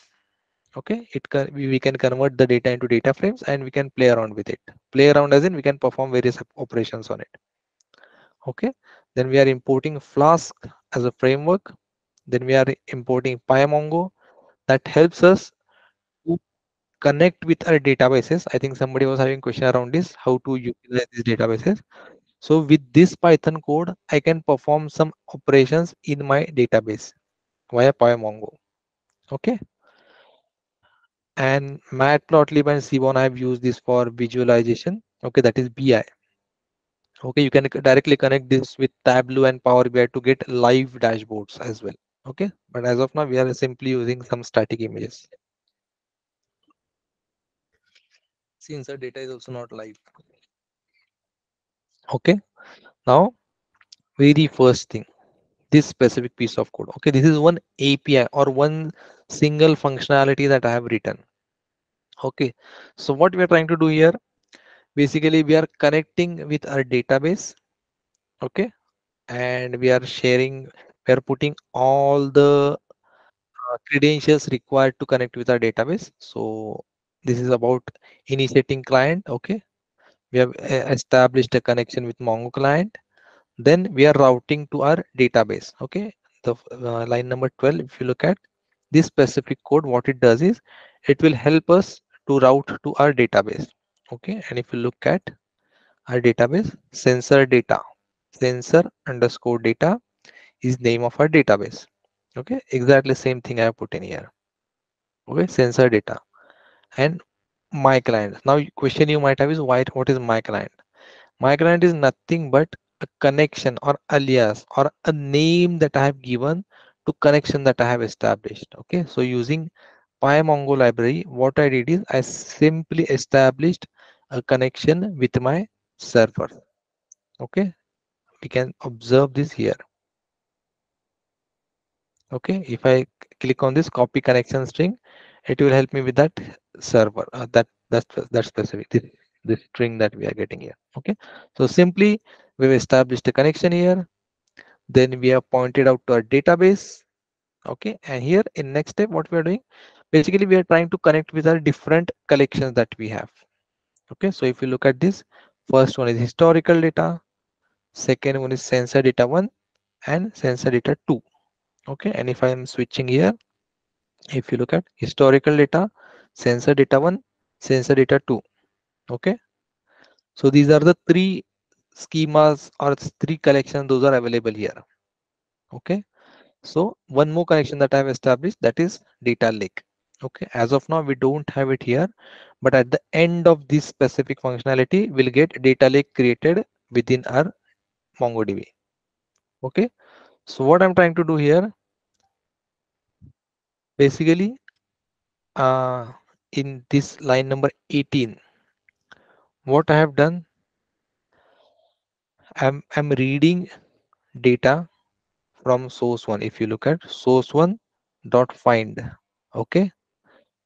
Okay, we can convert the data into data frames and we can play around with it. Play around as in we can perform various operations on it. Okay, then we are importing Flask as a framework. Then we are importing PyMongo that helps us to connect with our databases. I think somebody was having question around this, how to utilize these databases. So with this Python code, I can perform some operations in my database via PyMongo. Okay, and Matplotlib and Seaborn, I've used this for visualization. Okay, that is BI. Okay, you can directly connect this with Tableau and Power BI to get live dashboards as well. Okay, but as of now, we are simply using some static images since our data is also not live. Okay, now very first thing, this specific piece of code. Okay, this is one API or one single functionality that I have written. Okay, so what we are trying to do here, basically we are connecting with our database. Okay, and we are sharing, we are putting all the credentials required to connect with our database. So this is about initiating client. Okay, we have established a connection with Mongo client. Then we are routing to our database. Okay, the line number 12, if you look at this specific code, what it does is it will help us to route to our database. Okay, and if you look at our database, sensor underscore data is name of our database. Okay, exactly same thing I have put in here. Okay, sensor data and my client. Now question you might have is, what is my client? My client is nothing but a connection or alias or a name that I have given to connection that I have established. Okay, so using PyMongo library, what I did is I simply established a connection with my server. Okay, we can observe this here. Okay, if I click on this copy connection string, it will help me with that server, that specific this string that we are getting here. Okay, so simply we've established a connection here, then we have pointed out to our database. Okay, and here in next step what we are doing, basically we are trying to connect with our different collections that we have. Okay, so if you look at this, first one is historical data, second one is sensor data 1 and sensor data 2. Okay, and if I am switching here, if you look at historical data, sensor data 1, sensor data 2. Okay, so these are the three schemas or three collections, those are available here. Okay, so one more connection that I have established, that is data lake. Okay, as of now we don't have it here, but at the end of this specific functionality we'll get data lake created within our MongoDB. Okay, so what I'm trying to do here, basically in this line number 18, what I have done, I'm reading data from source one. If you look at source one dot find. Okay,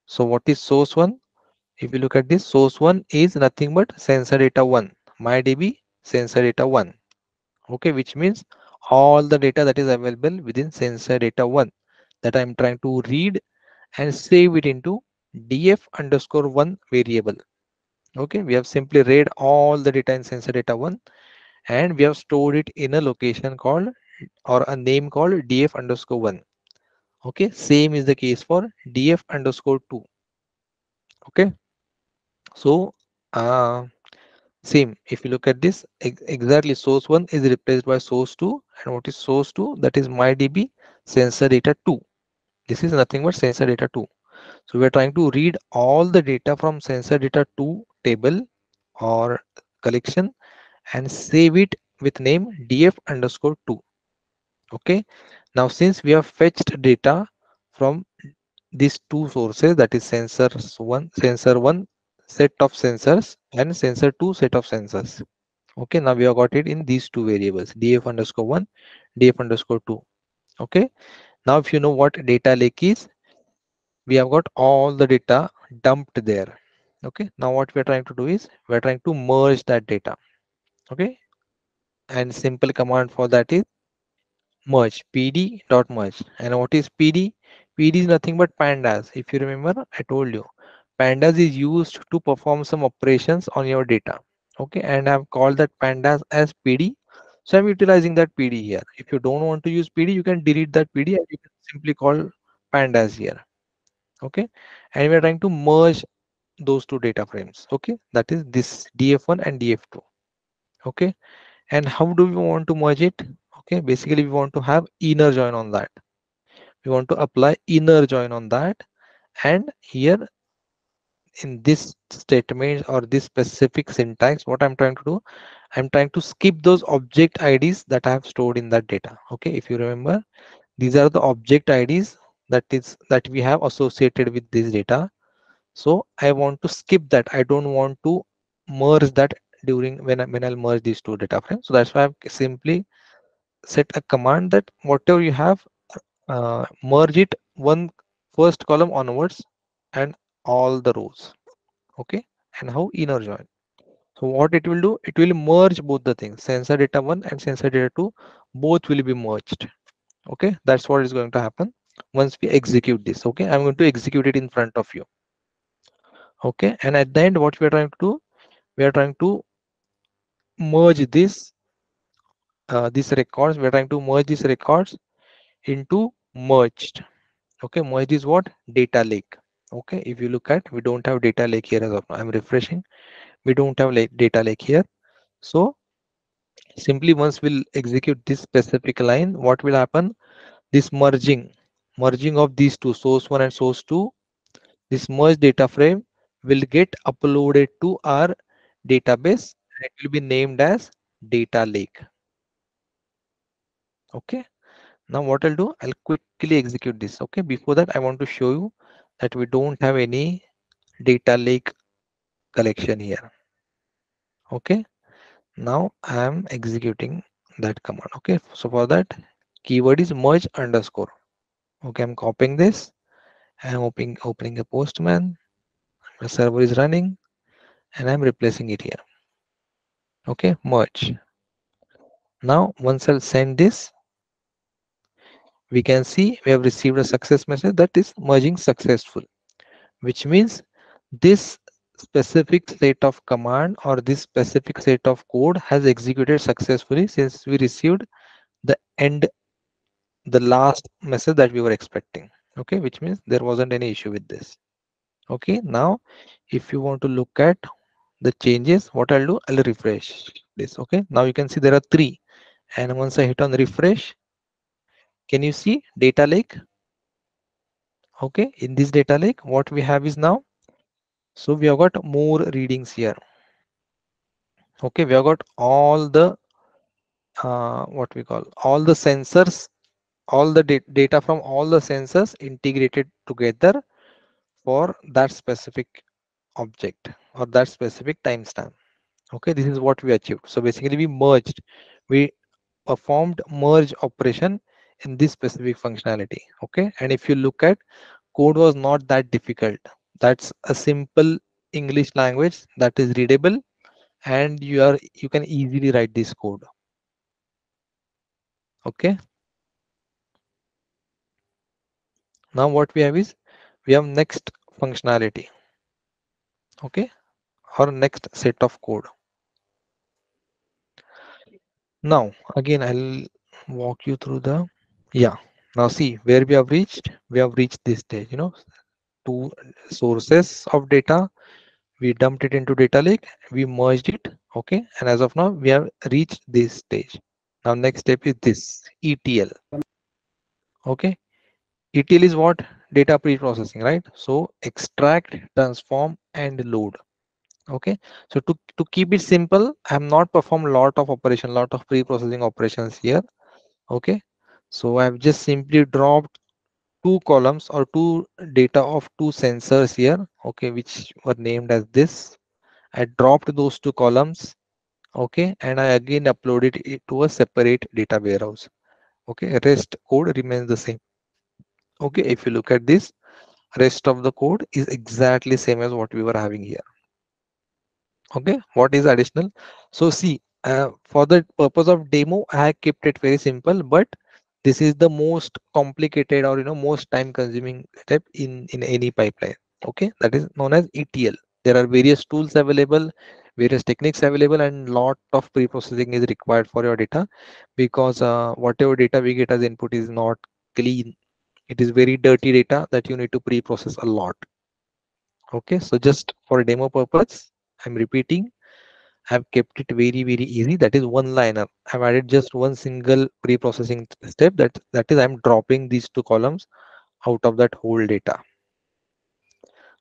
so what is source one? If you look at this, source one is nothing but sensor data 1, MyDB sensor data 1. Okay, which means all the data that is available within sensor data 1 that I'm trying to read and save it into df underscore 1 variable. Okay, we have simply read all the data in sensor data 1 and we have stored it in a location called or a name called df underscore 1. Okay, same is the case for df underscore 2. Okay, so same, if you look at this, exactly source 1 is replaced by source 2, and what is source 2? That is MyDB sensor data 2. This is nothing but sensor data 2. So we are trying to read all the data from sensor data 2 table or collection and save it with name df underscore 2. Okay, now since we have fetched data from these two sources, that is sensor 1 set of sensors and sensor 2 set of sensors. Okay, now we have got it in these two variables, df underscore 1, df underscore 2. Okay, now if you know what data lake is, we have got all the data dumped there. Okay, now what we are trying to do is we are trying to merge that data. Okay, and simple command for that is merge, pd dot merge. And what is pd? Pd is nothing but pandas. If you remember, I told you pandas is used to perform some operations on your data. Okay, and I've called that pandas as pd, so I'm utilizing that pd here. If you don't want to use pd, you can delete that pd and you can simply call pandas here. Okay, and we're trying to merge those two data frames. Okay, that is this df1 and df2. Okay, and how do we want to merge it? Okay, basically we want to have inner join on that. We want to apply inner join on that, and here in this statement or this specific syntax, what I'm trying to do, I'm trying to skip those object IDs that I have stored in that data. Okay, if you remember, these are the object IDs that we have associated with this data. So I want to skip that. I don't want to merge that during when I'll merge these two data frames. So that's why I've simply set a command that whatever you have, merge it one first column onwards and all the rows. Okay, and how inner join. So what it will do, it will merge both the things, sensor data 1 and sensor data 2, both will be merged. Okay, that's what is going to happen once we execute this. Okay, I'm going to execute it in front of you. Okay, and at the end, what we are trying to do, we are trying to merge these records. We are trying to merge these records into merged. Okay, merge is what? Data lake. Okay, if you look at, we don't have data lake here as of now. I'm refreshing. We don't have data lake here. So simply once we'll execute this specific line, what will happen? This merging of these two, source 1 and source 2, this merged data frame will get uploaded to our database. It will be named as data lake. Okay, now what I'll do, I'll quickly execute this. Okay, before that I want to show you that we don't have any data lake collection here. Okay, now I am executing that command. Okay, so for that, keyword is merge underscore. Okay, I'm copying this. I'm opening a postman. The server is running and I'm replacing it here. Okay, merge. Now once I'll send this, we can see we have received a success message that is merging successful, which means this specific set of command or this specific set of code has executed successfully since we received the end, the last message that we were expecting. Okay, which means there wasn't any issue with this. Okay, now if you want to look at the changes, what I'll do, I'll refresh this. Okay, now you can see there are three, and once I hit on refresh, can you see data lake? Okay, in this data lake, what we have is now, so we have got more readings here. Okay, we have got all the what we call all the sensors, all the data from all the sensors integrated together for that specific object or that specific timestamp. Okay, this is what we achieved. So basically we merged, we performed merge operation in this specific functionality. Okay, and if you look at, code was not that difficult. That's a simple English language that is readable, and you can easily write this code. Okay, now what we have is, we have next functionality. Okay, or next set of code. Now again I'll walk you through the, yeah, now see where we have reached. We have reached this stage, two sources of data, we dumped it into data lake, we merged it. Okay, and as of now we have reached this stage. Now next step is this ETL. Okay, ETL is what? Data pre-processing, right? So extract, transform and load. Okay, so to keep it simple, I have not performed lot of pre-processing operations here. Okay, so I've just simply dropped two columns or two data of two sensors here. Okay, which were named as this. I dropped those two columns. Okay, and I again uploaded it to a separate data warehouse. Okay, rest code remains the same. Okay, if you look at this, rest of the code is exactly same as what we were having here. Okay, what is additional? So see, for the purpose of demo, I kept it very simple, but this is the most complicated or most time consuming step in any pipeline. Okay, that is known as ETL. There are various tools available, various techniques available, and lot of pre-processing is required for your data, because whatever data we get as input is not clean. It is very dirty data that you need to pre-process a lot. Okay, so just for demo purpose, I'm repeating, I've kept it very, very easy. That is one liner. I've added just one single pre-processing step, that is I'm dropping these two columns out of that whole data.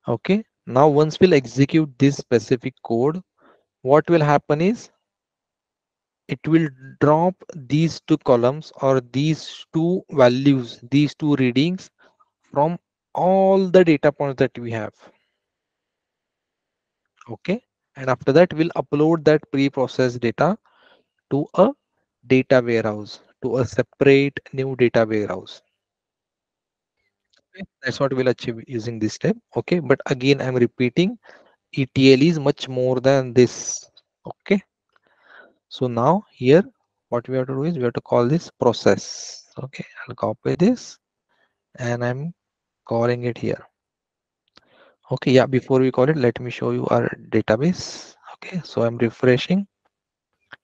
Okay, now once we'll execute this specific code, what will happen is it will drop these two columns or these two values, these two readings from all the data points that we have. Okay, and after that we'll upload that pre-processed data to a data warehouse, to a separate new data warehouse. Okay, that's what we'll achieve using this step. Okay, but again, I'm repeating, ETL is much more than this. Okay, so now here, what we have to do is we have to call this process. Okay, I'll copy this and I'm calling it here. Okay, yeah, before we call it, let me show you our database. Okay, so I'm refreshing.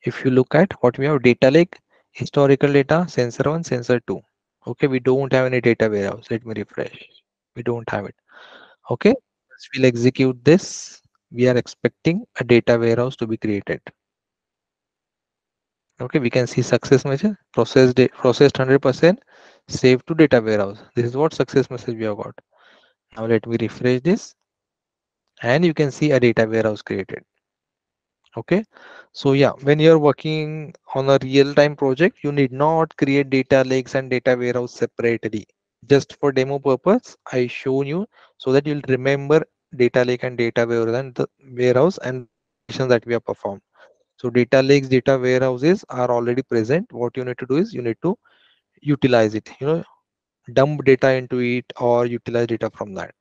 If you look at what we have, data lake, historical data, sensor 1, sensor 2. Okay, we don't have any data warehouse. Let me refresh. We don't have it. Okay, we'll execute this. We are expecting a data warehouse to be created. Okay, we can see success message, processed 100%, saved to data warehouse. This is what success message we have got. Now let me refresh this and you can see a data warehouse created. Okay, so yeah, when you're working on a real-time project, you need not create data lakes and data warehouse separately. Just for demo purpose, I shown you so that you'll remember data lake and data warehouse and the operations that we have performed. So data lakes, data warehouses are already present. What you need to do is you need to utilize it, dump data into it or utilize data from that,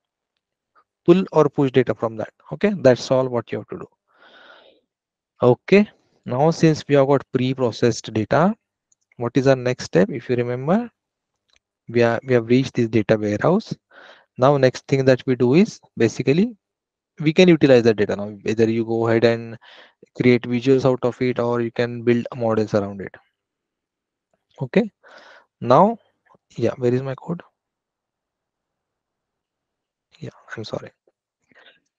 pull or push data from that. Okay, that's all what you have to do. Okay, now since we have got pre-processed data, what is our next step? If you remember, we have reached this data warehouse. Now next thing that we do is basically we can utilize the data now. Whether you go ahead and create visuals out of it or you can build models around it. Okay, now yeah, where is my code? Yeah, I'm sorry.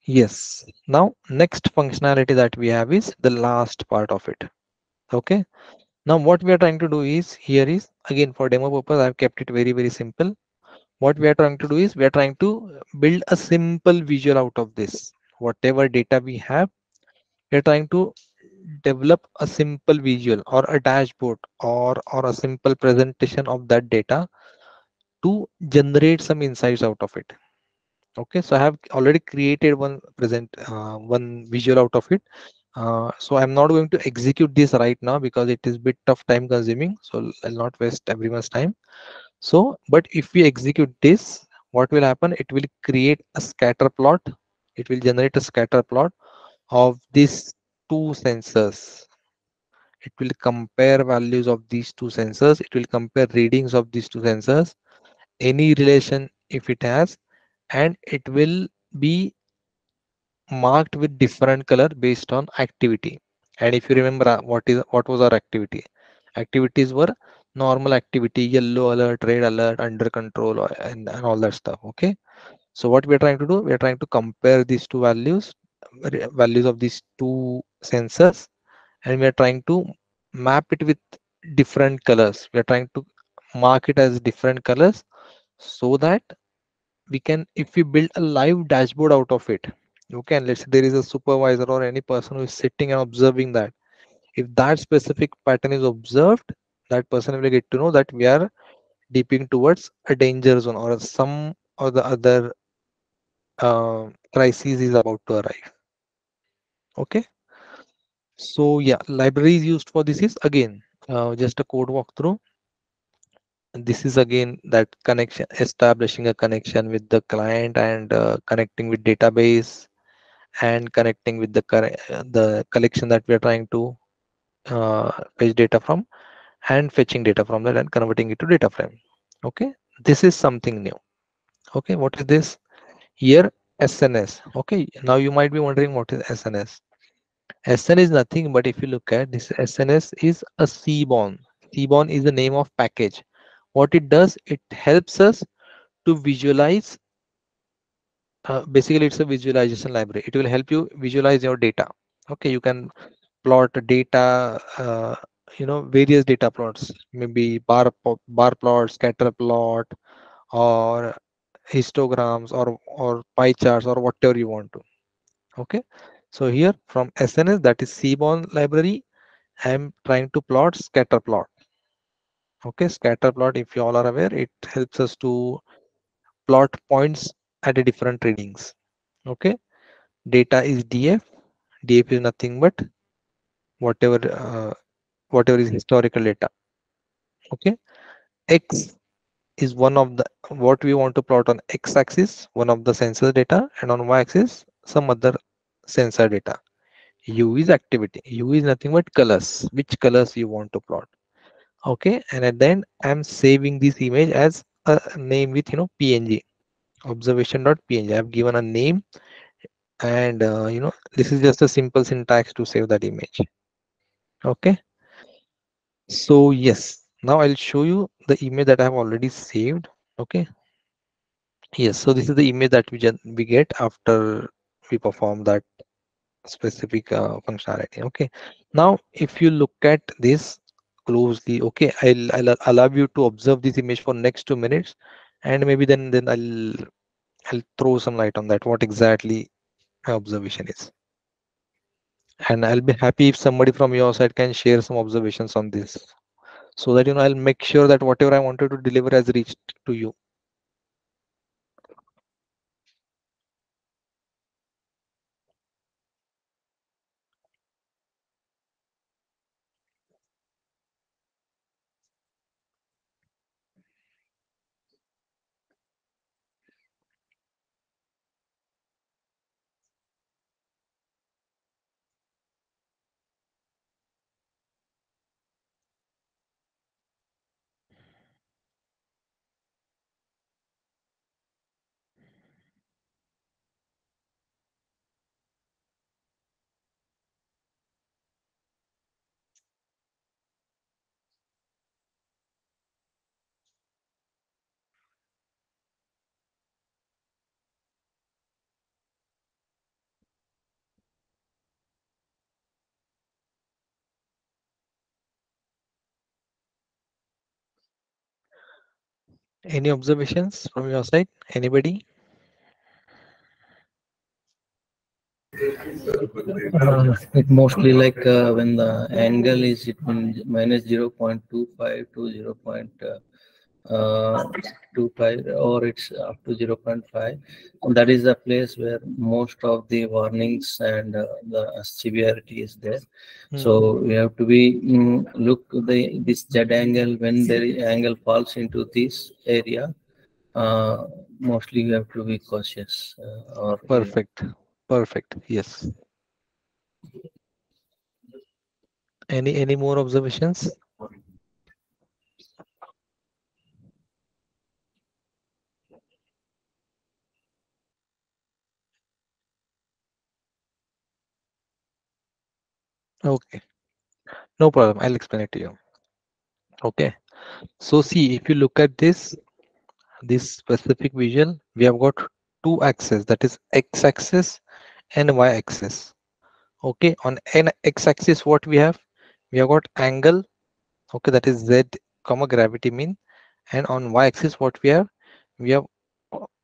Yes, now next functionality that we have is the last part of it. Okay, now what we are trying to do is here is again for demo purpose I've kept it very simple. What we are trying to do is we are trying to build a simple visual out of this. Whatever data we have, we are trying to develop a simple visual or a dashboard or a simple presentation of that data to generate some insights out of it. Okay, so I have already created one visual out of it. So I'm not going to execute this right now because it is bit of time consuming, so I'll not waste everyone's time. So but if we execute this, what will happen, it will create a scatter plot. It will generate a scatter plot of these two sensors. It will compare values of these two sensors. It will compare readings of these two sensors, any relation if it has, and it will be marked with different color based on activity. And if you remember, what was our activity? Activities were normal activity, yellow alert, red alert, under control, and all that stuff. Okay, so what we are trying to do, we are trying to compare these two values of these two sensors, and we are trying to map it with different colors. We are trying to mark it as different colors so that we can, if we build a live dashboard out of it, okay, and let's say there is a supervisor or any person who is sitting and observing that, if that specific pattern is observed, that person will get to know that we are deeping towards a danger zone or some or the other crisis is about to arrive. Okay, so yeah, libraries used for this is again just a code walkthrough. And this is again that connection, establishing a connection with the client and connecting with database and connecting with the collection that we are trying to fetch data from, and fetching data from that and converting it to data frame. Okay, this is something new. Okay, what is this here? SNS. Okay, now you might be wondering what is SNS. SN is nothing but if you look at this, SNS is a Seaborn. Seaborn is the name of package. What it does, it helps us to visualize. Basically, it's a visualization library. It will help you visualize your data. Okay, you can plot data, various data plots, maybe bar plot, scatter plot, or histograms, or pie charts, or whatever you want to. Okay, so here from SNS, that is Seaborn library, I am trying to plot scatter plot. Okay, scatter plot, if you all are aware, it helps us to plot points at a different readings. Okay, data is DF. DF is nothing but whatever whatever is historical data. Okay, X is one of the what we want to plot on x-axis, one of the sensor data, and on y-axis some other sensor data. U is activity. U is nothing but colors. Which colors you want to plot. Okay, and at the end I'm saving this image as a name with PNG, observation.png. I've given a name, and this is just a simple syntax to save that image. Okay, so yes, now I'll show you the image that I have already saved. Okay, yes, so this is the image that we get after we perform that specific functionality. Okay, now if you look at this closely, okay, I'll allow you to observe this image for next 2 minutes, and maybe then I'll throw some light on that what exactly my observation is, and I'll be happy if somebody from your side can share some observations on this, so that I'll make sure that whatever I wanted to deliver has reached to you. Any observations from your side? Anybody? It mostly like when the angle is between minus 0.25 to 0.25 or it's up to 0.5. And that is the place where most of the warnings and the severity is there. So we have to be look this Z angle when the angle falls into this area. Mostly you have to be cautious or Perfect. Yes. Any more observations? Okay, no problem. I'll explain it to you. Okay, so see, if you look at this specific visual, we have got two axes, that is x-axis and y-axis. Okay, on an x-axis, what we have got angle. Okay, that is z comma gravity mean, and on y-axis, what we have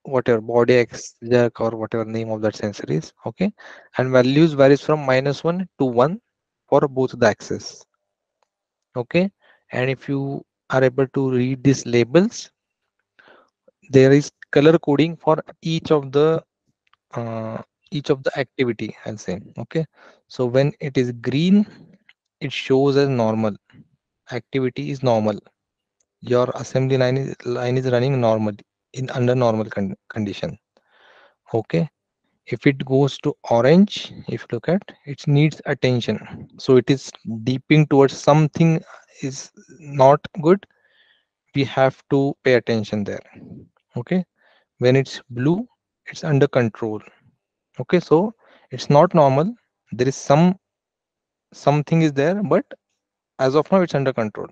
whatever body x jerk or whatever name of that sensor is. Okay, and values varies from -1 to 1 for both the axes. Okay, and if you are able to read these labels, there is color coding for each of the activity, I'll say. Okay, so when it is green, it shows as normal activity is normal, your assembly line is running normal in under normal condition. Okay, if it goes to orange, if you look at it needs attention, so it is deeping towards something is not good, we have to pay attention there. Okay, when it's blue, it's under control. Okay, so it's not normal, there is something is there, but as of now it's under control.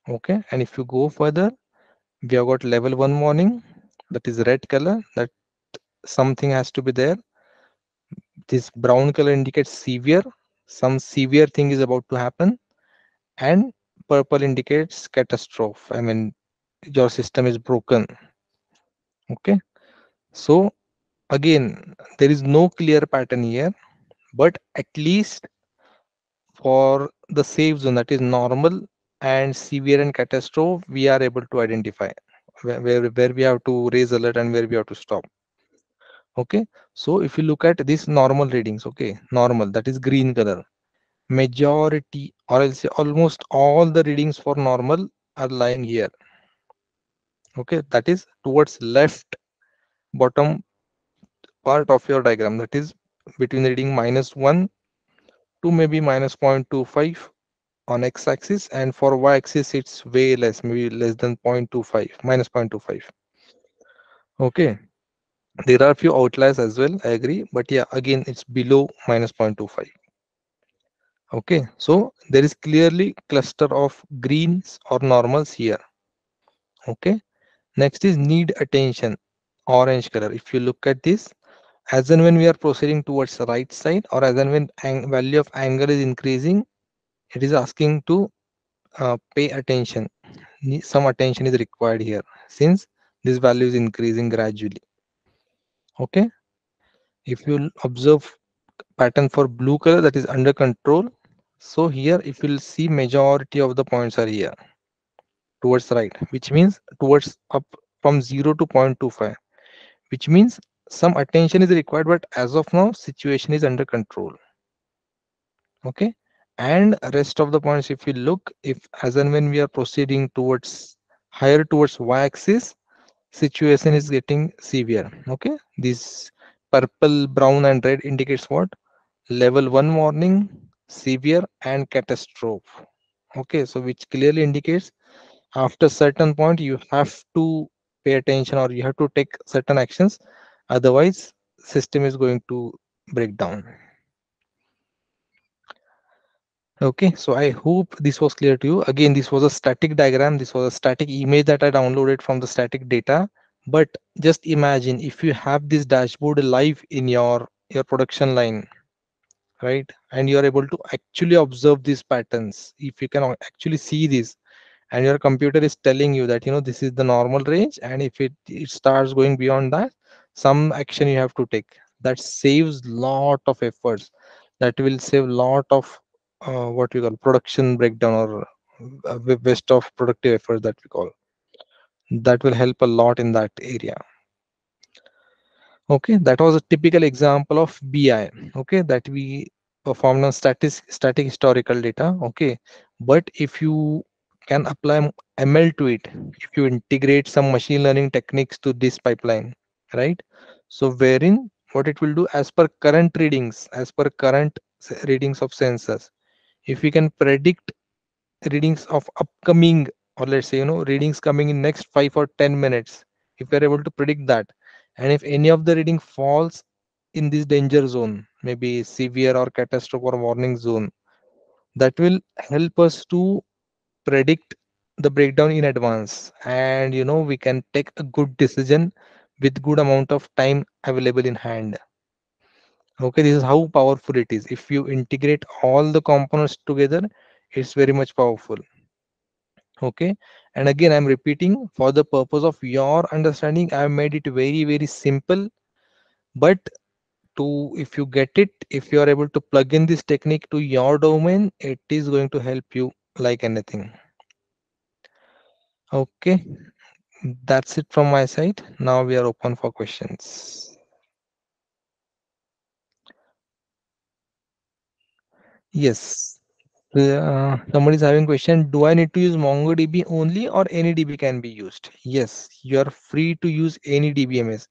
Okay, and if you go further, we have got level 1 warning, that is red color, that something has to be there. This brown color indicates severe, some severe thing is about to happen, and purple indicates catastrophe, I mean your system is broken. Okay, so again, there is no clear pattern here, but at least for the safe zone, that is normal and severe and catastrophe, we are able to identify where we have to raise alert and where we have to stop. Okay, so if you look at this normal readings, okay, normal, that is green color, majority or I'll say almost all the readings for normal are lying here. Okay, that is towards left bottom part of your diagram, that is between reading -1 to maybe -0.25 on x-axis, and for y-axis it's way less, maybe less than 0.25, -0.25. Okay, there are a few outliers as well, I agree, but yeah, again it's below -0.25. Okay, so there is clearly cluster of greens or normals here. Okay, next is need attention, orange color. If you look at this, as and when we are proceeding towards the right side, or as and when value of angle is increasing, it is asking to pay attention. Some attention is required here since this value is increasing gradually. Okay, if you observe pattern for blue color, that is under control. So here if you'll see, majority of the points are here towards right, which means towards up from 0 to 0.25, which means some attention is required, but as of now situation is under control. Okay, and rest of the points, if you look, if as and when we are proceeding towards higher towards y-axis, situation is getting severe. Okay, this purple, brown and red indicates what? Level 1 warning, severe and catastrophe. Okay, so which clearly indicates after certain point you have to pay attention, or you have to take certain actions, otherwise system is going to break down. Okay, so I hope this was clear to you. Again, this was a static diagram, this was a static image that I downloaded from the static data. But just imagine if you have this dashboard live in your production line, right, and you are able to actually observe these patterns. If you can actually see this, and your computer is telling you that, this is the normal range, and if it starts going beyond that, some action you have to take, that saves lot of efforts, that will save lot of what we call production breakdown, or waste of productive efforts, that we call, that will help a lot in that area. Okay, that was a typical example of BI. Okay, that we performed on static historical data. Okay, but if you can apply ML to it, if you integrate some machine learning techniques to this pipeline, right? So wherein what it will do, as per current readings, as per current readings of sensors, if we can predict readings of upcoming, or let's say readings coming in next 5 or 10 minutes, if we're able to predict that, and if any of the reading falls in this danger zone, maybe severe or catastrophe or warning zone, that will help us to predict the breakdown in advance, and we can take a good decision with good amount of time available in hand. Okay, this is how powerful it is. If you integrate all the components together, it's very much powerful. Okay, and again I'm repeating, for the purpose of your understanding, I have made it very very simple, but to if you get it, if you are able to plug in this technique to your domain, it is going to help you like anything. Okay, that's it from my side. Now we are open for questions. Yes, somebody is having question, do I need to use MongoDB only, or any DB can be used? Yes, you are free to use any DBMS.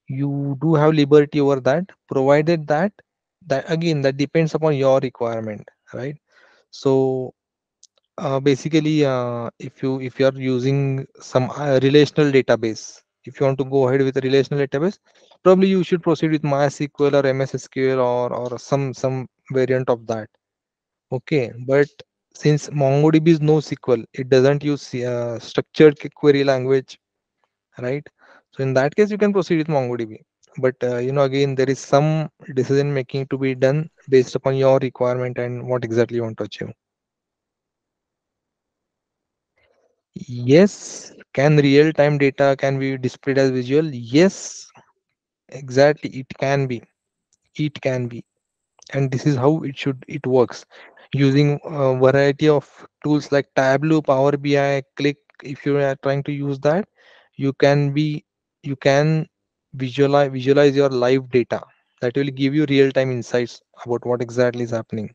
You do have liberty over that, provided that again that depends upon your requirement, right? So basically if you are using some relational database, if you want to go ahead with a relational database, probably you should proceed with MySQL or MS SQL, or some variant of that. Okay, but since MongoDB is no SQL, it doesn't use structured query language, right? So in that case, you can proceed with MongoDB. But again, there is some decision making to be done based upon your requirement and what exactly you want to achieve. Yes, can real-time data can be displayed as visual? Yes, exactly. It can be. It can be. And this is how it works, using a variety of tools like Tableau, Power BI, Click. If you are trying to use that, you can be you can visualize your live data, that will give you real-time insights about what exactly is happening.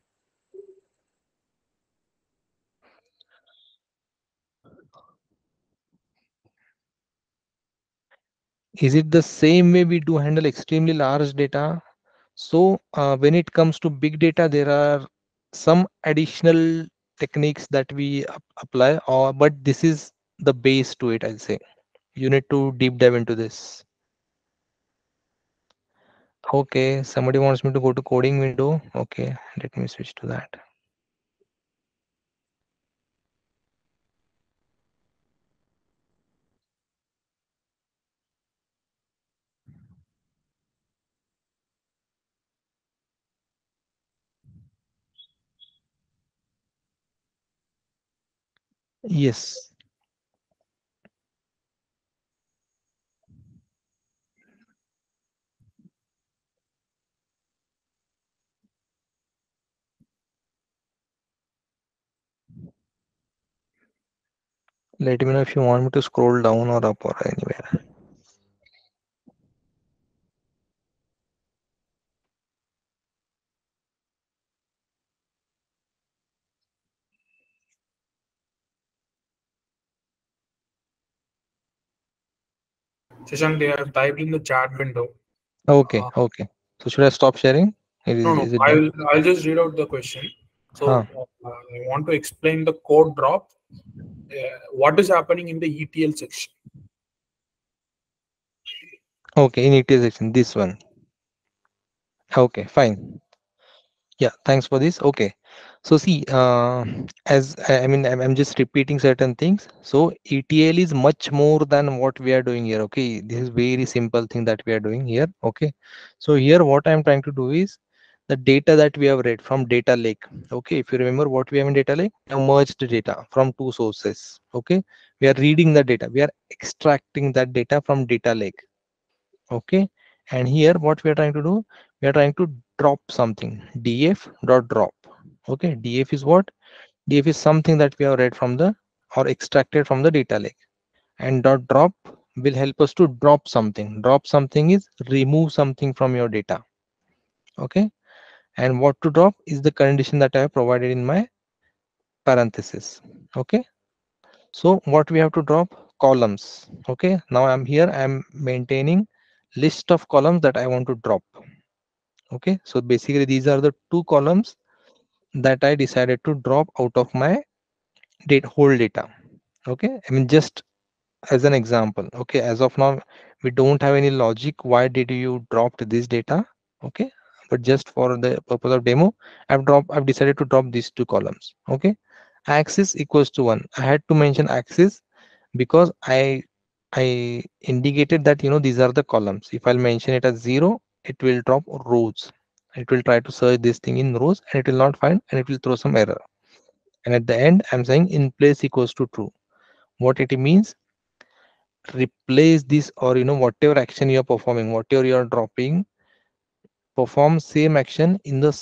Is it the same way we do handle extremely large data? So when it comes to big data, there are some additional techniques that we apply, or but this is the base to it, I'll say. You need to deep dive into this. Okay, somebody wants me to go to coding window. Okay, let me switch to that. Yes. Let me know if you want me to scroll down or up or anywhere. Shashank, they have typed in the chat window. Okay, okay. So should I stop sharing? No, Is it done? I'll just read out the question. Huh. So I want to explain the code drop. What is happening in the ETL section? Okay, in ETL section, this one. Okay, fine. Yeah, thanks for this. Okay. So see, as I mean, I'm just repeating certain things. So ETL is much more than what we are doing here. Okay, this is very simple thing that we are doing here. Okay. So here, what I'm trying to do is the data that we have read from data lake. Okay, if you remember what we have in data lake, we have merged data from two sources. Okay, we are reading the data, we are extracting that data from data lake. Okay, and here what we are trying to do, we are trying to drop something, df dot drop. Okay, df is what? Df is something that we have read from the or extracted from the data lake, and dot drop will help us to drop something. Drop something is remove something from your data. Okay, and what to drop is the condition that I have provided in my parenthesis. Okay, so what we have to drop? Columns. Okay, now I'm here, I'm maintaining list of columns that I want to drop. Okay, so basically these are the two columns that I decided to drop out of my whole data. Okay, I mean, just as an example. Okay, as of now we don't have any logic why did you dropped this data. Okay, but just for the purpose of demo, I've decided to drop these two columns. Okay, axis equals to 1. I had to mention axis because I indicated that, you know, these are the columns. If I'll mention it as 0, it will drop rows. It will try to search this thing in rows and it will not find, and it will throw some error. And at the end, I'm saying in place equals to true. What it means, replace this, or you know, whatever action you are performing, whatever you are dropping, perform same action in the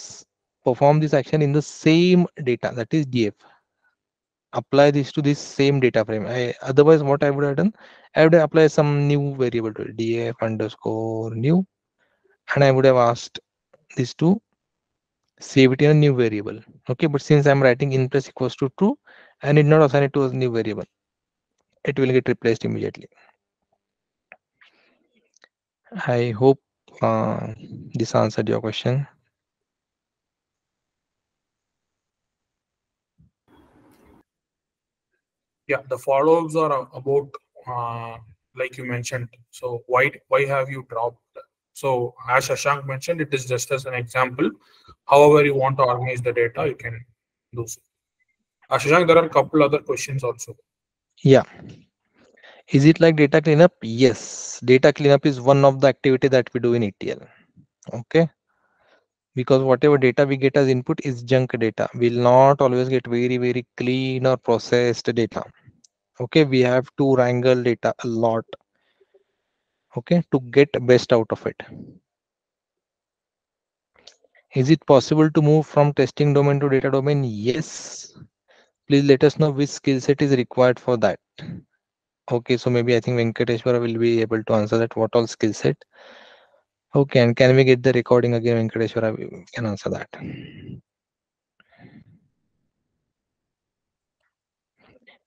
perform this action in the same data, that is df. Apply this to this same data frame. Otherwise what I would have done, I would have applied some new variable to it, df underscore new, and I would have asked this to save it in a new variable. Okay, but since I'm writing in place equals to true, I need not assign it to a new variable. It will get replaced immediately. I hope this answered your question. Yeah, the follow-ups are about like you mentioned. So why have you dropped? So as Shashank mentioned, it is just as an example. However you want to organize the data, you can do so. Shashank, there are a couple other questions also. Yeah. Is it like data cleanup? Yes. Data cleanup is one of the activity that we do in ETL. Okay. Because whatever data we get as input is junk data. We'll not always get very clean or processed data. Okay. We have to wrangle data a lot. Okay. To get best out of it. Is it possible to move from testing domain to data domain? Yes. Please let us know which skill set is required for that. Okay, so maybe I think Venkateshwara will be able to answer that. What all skill set? Okay, and can we get the recording again, Venkateshwara? We can answer that.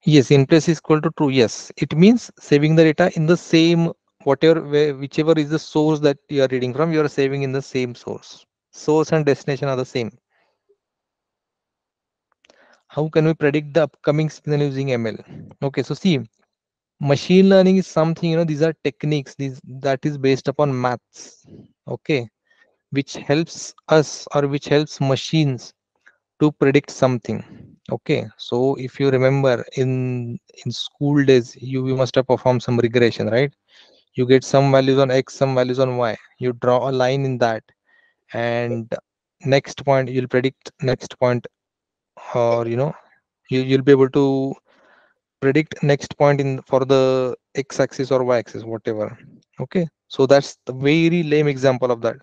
Yes, in place is equal to true. Yes, it means saving the data in the same whichever is the source that you are reading from, you are saving in the same source. Source and destination are the same. How can we predict the upcoming signal using ML? Okay, so see, machine learning is something, these are techniques, that is based upon maths. Okay, which helps us, or which helps machines to predict something. Okay, so if you remember in school days, you must have performed some regression, right? You get some values on x, some values on y, you draw a line in that, and next point you'll predict next point, or you'll be able to predict next point in for the x-axis or y-axis, whatever. Okay, so that's the very lame example of that.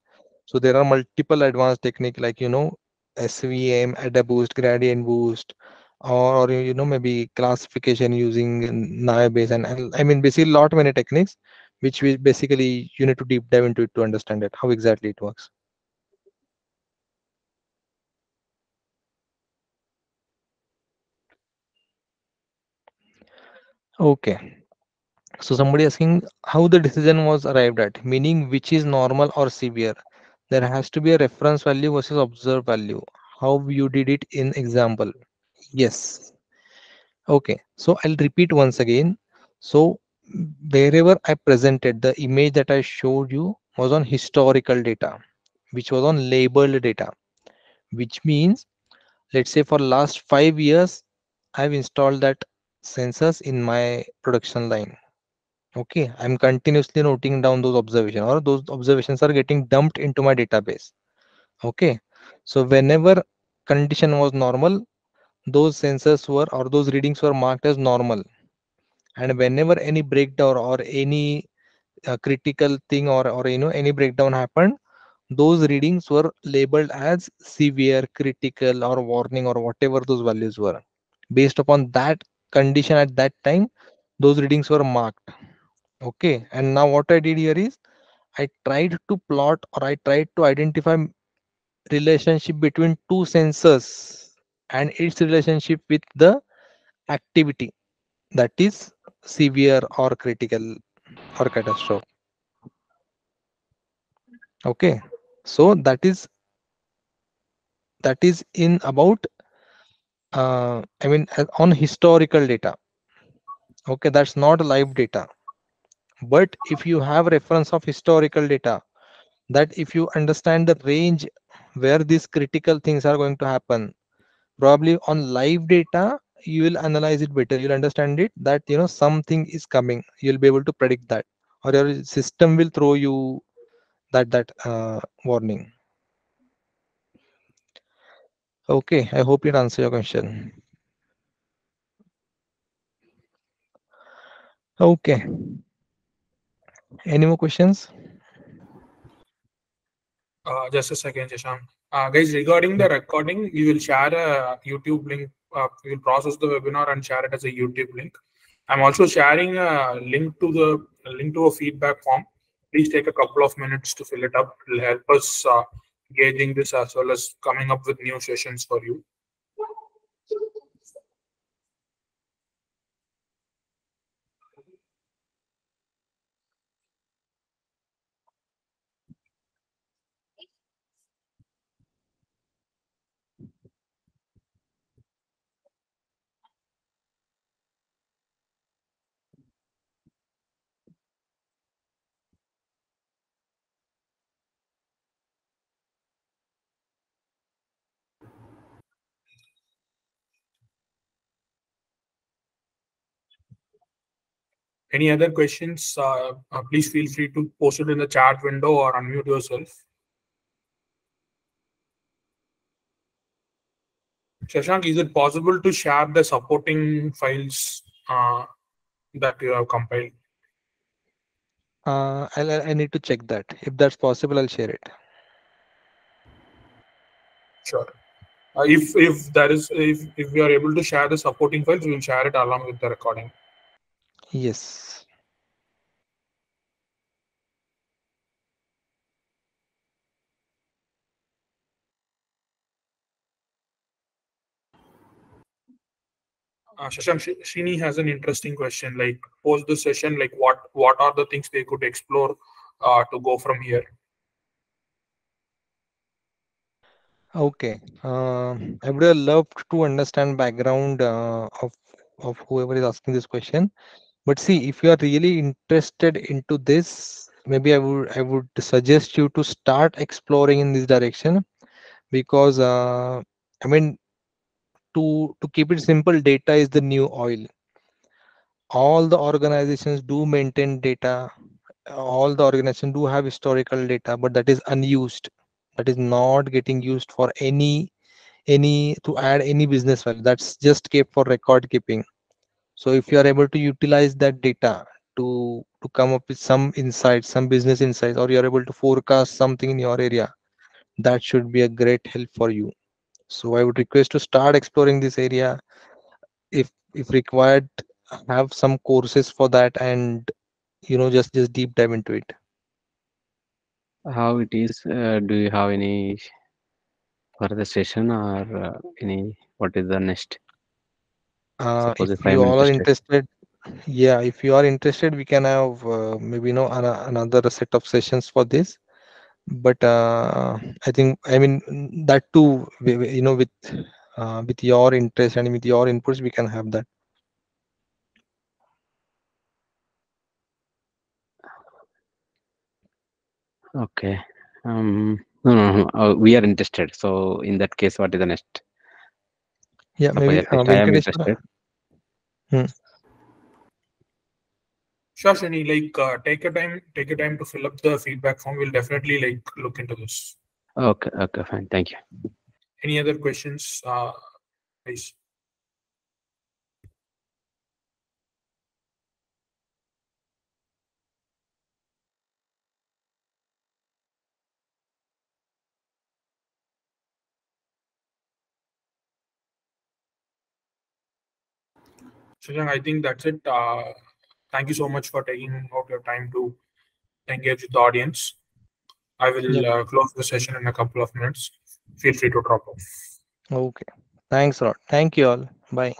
So there are multiple advanced technique, like SVM, AdaBoost, gradient boost, or maybe classification using Naive Bayes, and I mean basically lot many techniques, which we basically you need to deep dive into it to understand it, how exactly it works. Okay, so somebody asking how the decision was arrived at, meaning which is normal or severe. There has to be a reference value versus observed value. How you did it in example. Yes. Okay. So I'll repeat once again. So wherever I presented, the image that I showed you was on historical data, which was on labeled data, which means, let's say for last 5 years, I've installed that sensors in my production line. Okay, I'm continuously noting down those observations, or those observations are getting dumped into my database. Okay, so whenever condition was normal, those sensors were, or those readings were marked as normal. And whenever any breakdown or any critical thing, or any breakdown happened, those readings were labeled as severe, critical, or warning, or whatever those values were. Based upon that condition at that time, those readings were marked. Okay, and now what I did here is I tried to plot, or I tried to identify relationship between two sensors and its relationship with the activity, that is severe or critical or catastrophe. Okay, so that is in about I mean on historical data. Okay, that's not live data. But if you have reference of historical data, that if you understand the range where these critical things are going to happen, probably on live data you will analyze it better, you'll understand it, that something is coming, you'll be able to predict that, or your system will throw you that warning. Okay, I hope it answers your question. Okay, any more questions? Just a second, Shashank. Guys, regarding the recording, we will share a YouTube link. We will process the webinar and share it as a YouTube link. I'm also sharing a link to a feedback form. Please take a couple of minutes to fill it up. It will help us gauging this as well as coming up with new sessions for you. Any other questions? Please feel free to post it in the chat window or unmute yourself. Shashank, is it possible to share the supporting files that you have compiled? I need to check that. If that's possible, I'll share it. Sure. If we are able to share the supporting files, we will share it along with the recording. Yes. Shashank Shini has an interesting question. Like post this session, like what are the things they could explore to go from here? Okay. I would have loved to understand background of whoever is asking this question. But see, if you are really interested into this, maybe I would suggest you to start exploring in this direction, because I mean, to keep it simple, data is the new oil. All the organizations do maintain data. All the organizations do have historical data, but that is unused. That is not getting used for any to add any business value. That's just kept for record keeping. So if you are able to utilize that data to come up with some insights, some business insights, or you are able to forecast something in your area, that should be a great help for you. So I would request to start exploring this area. If required, have some courses for that, and just deep dive into it. How it is? Do you have any further session or any? What is the next? Suppose If if I you am all are interested. interested, yeah, if you are interested, we can have maybe another set of sessions for this. But I mean that too, with your interest and with your inputs, we can have that. Okay. No. We are interested. So in that case, what is the next? Yeah, Suppose maybe at least I am Venkateshwara. interested. Sure, Shani, like take a time to fill up the feedback form. We'll definitely like look into this. Okay. Okay. Fine. Thank you. Any other questions, guys? Shashank, I think that's it. Thank you so much for taking out your time to engage with the audience. I will Yep. close the session in a couple of minutes. Feel free to drop off. Okay. Thanks a lot. Thank you all. Bye.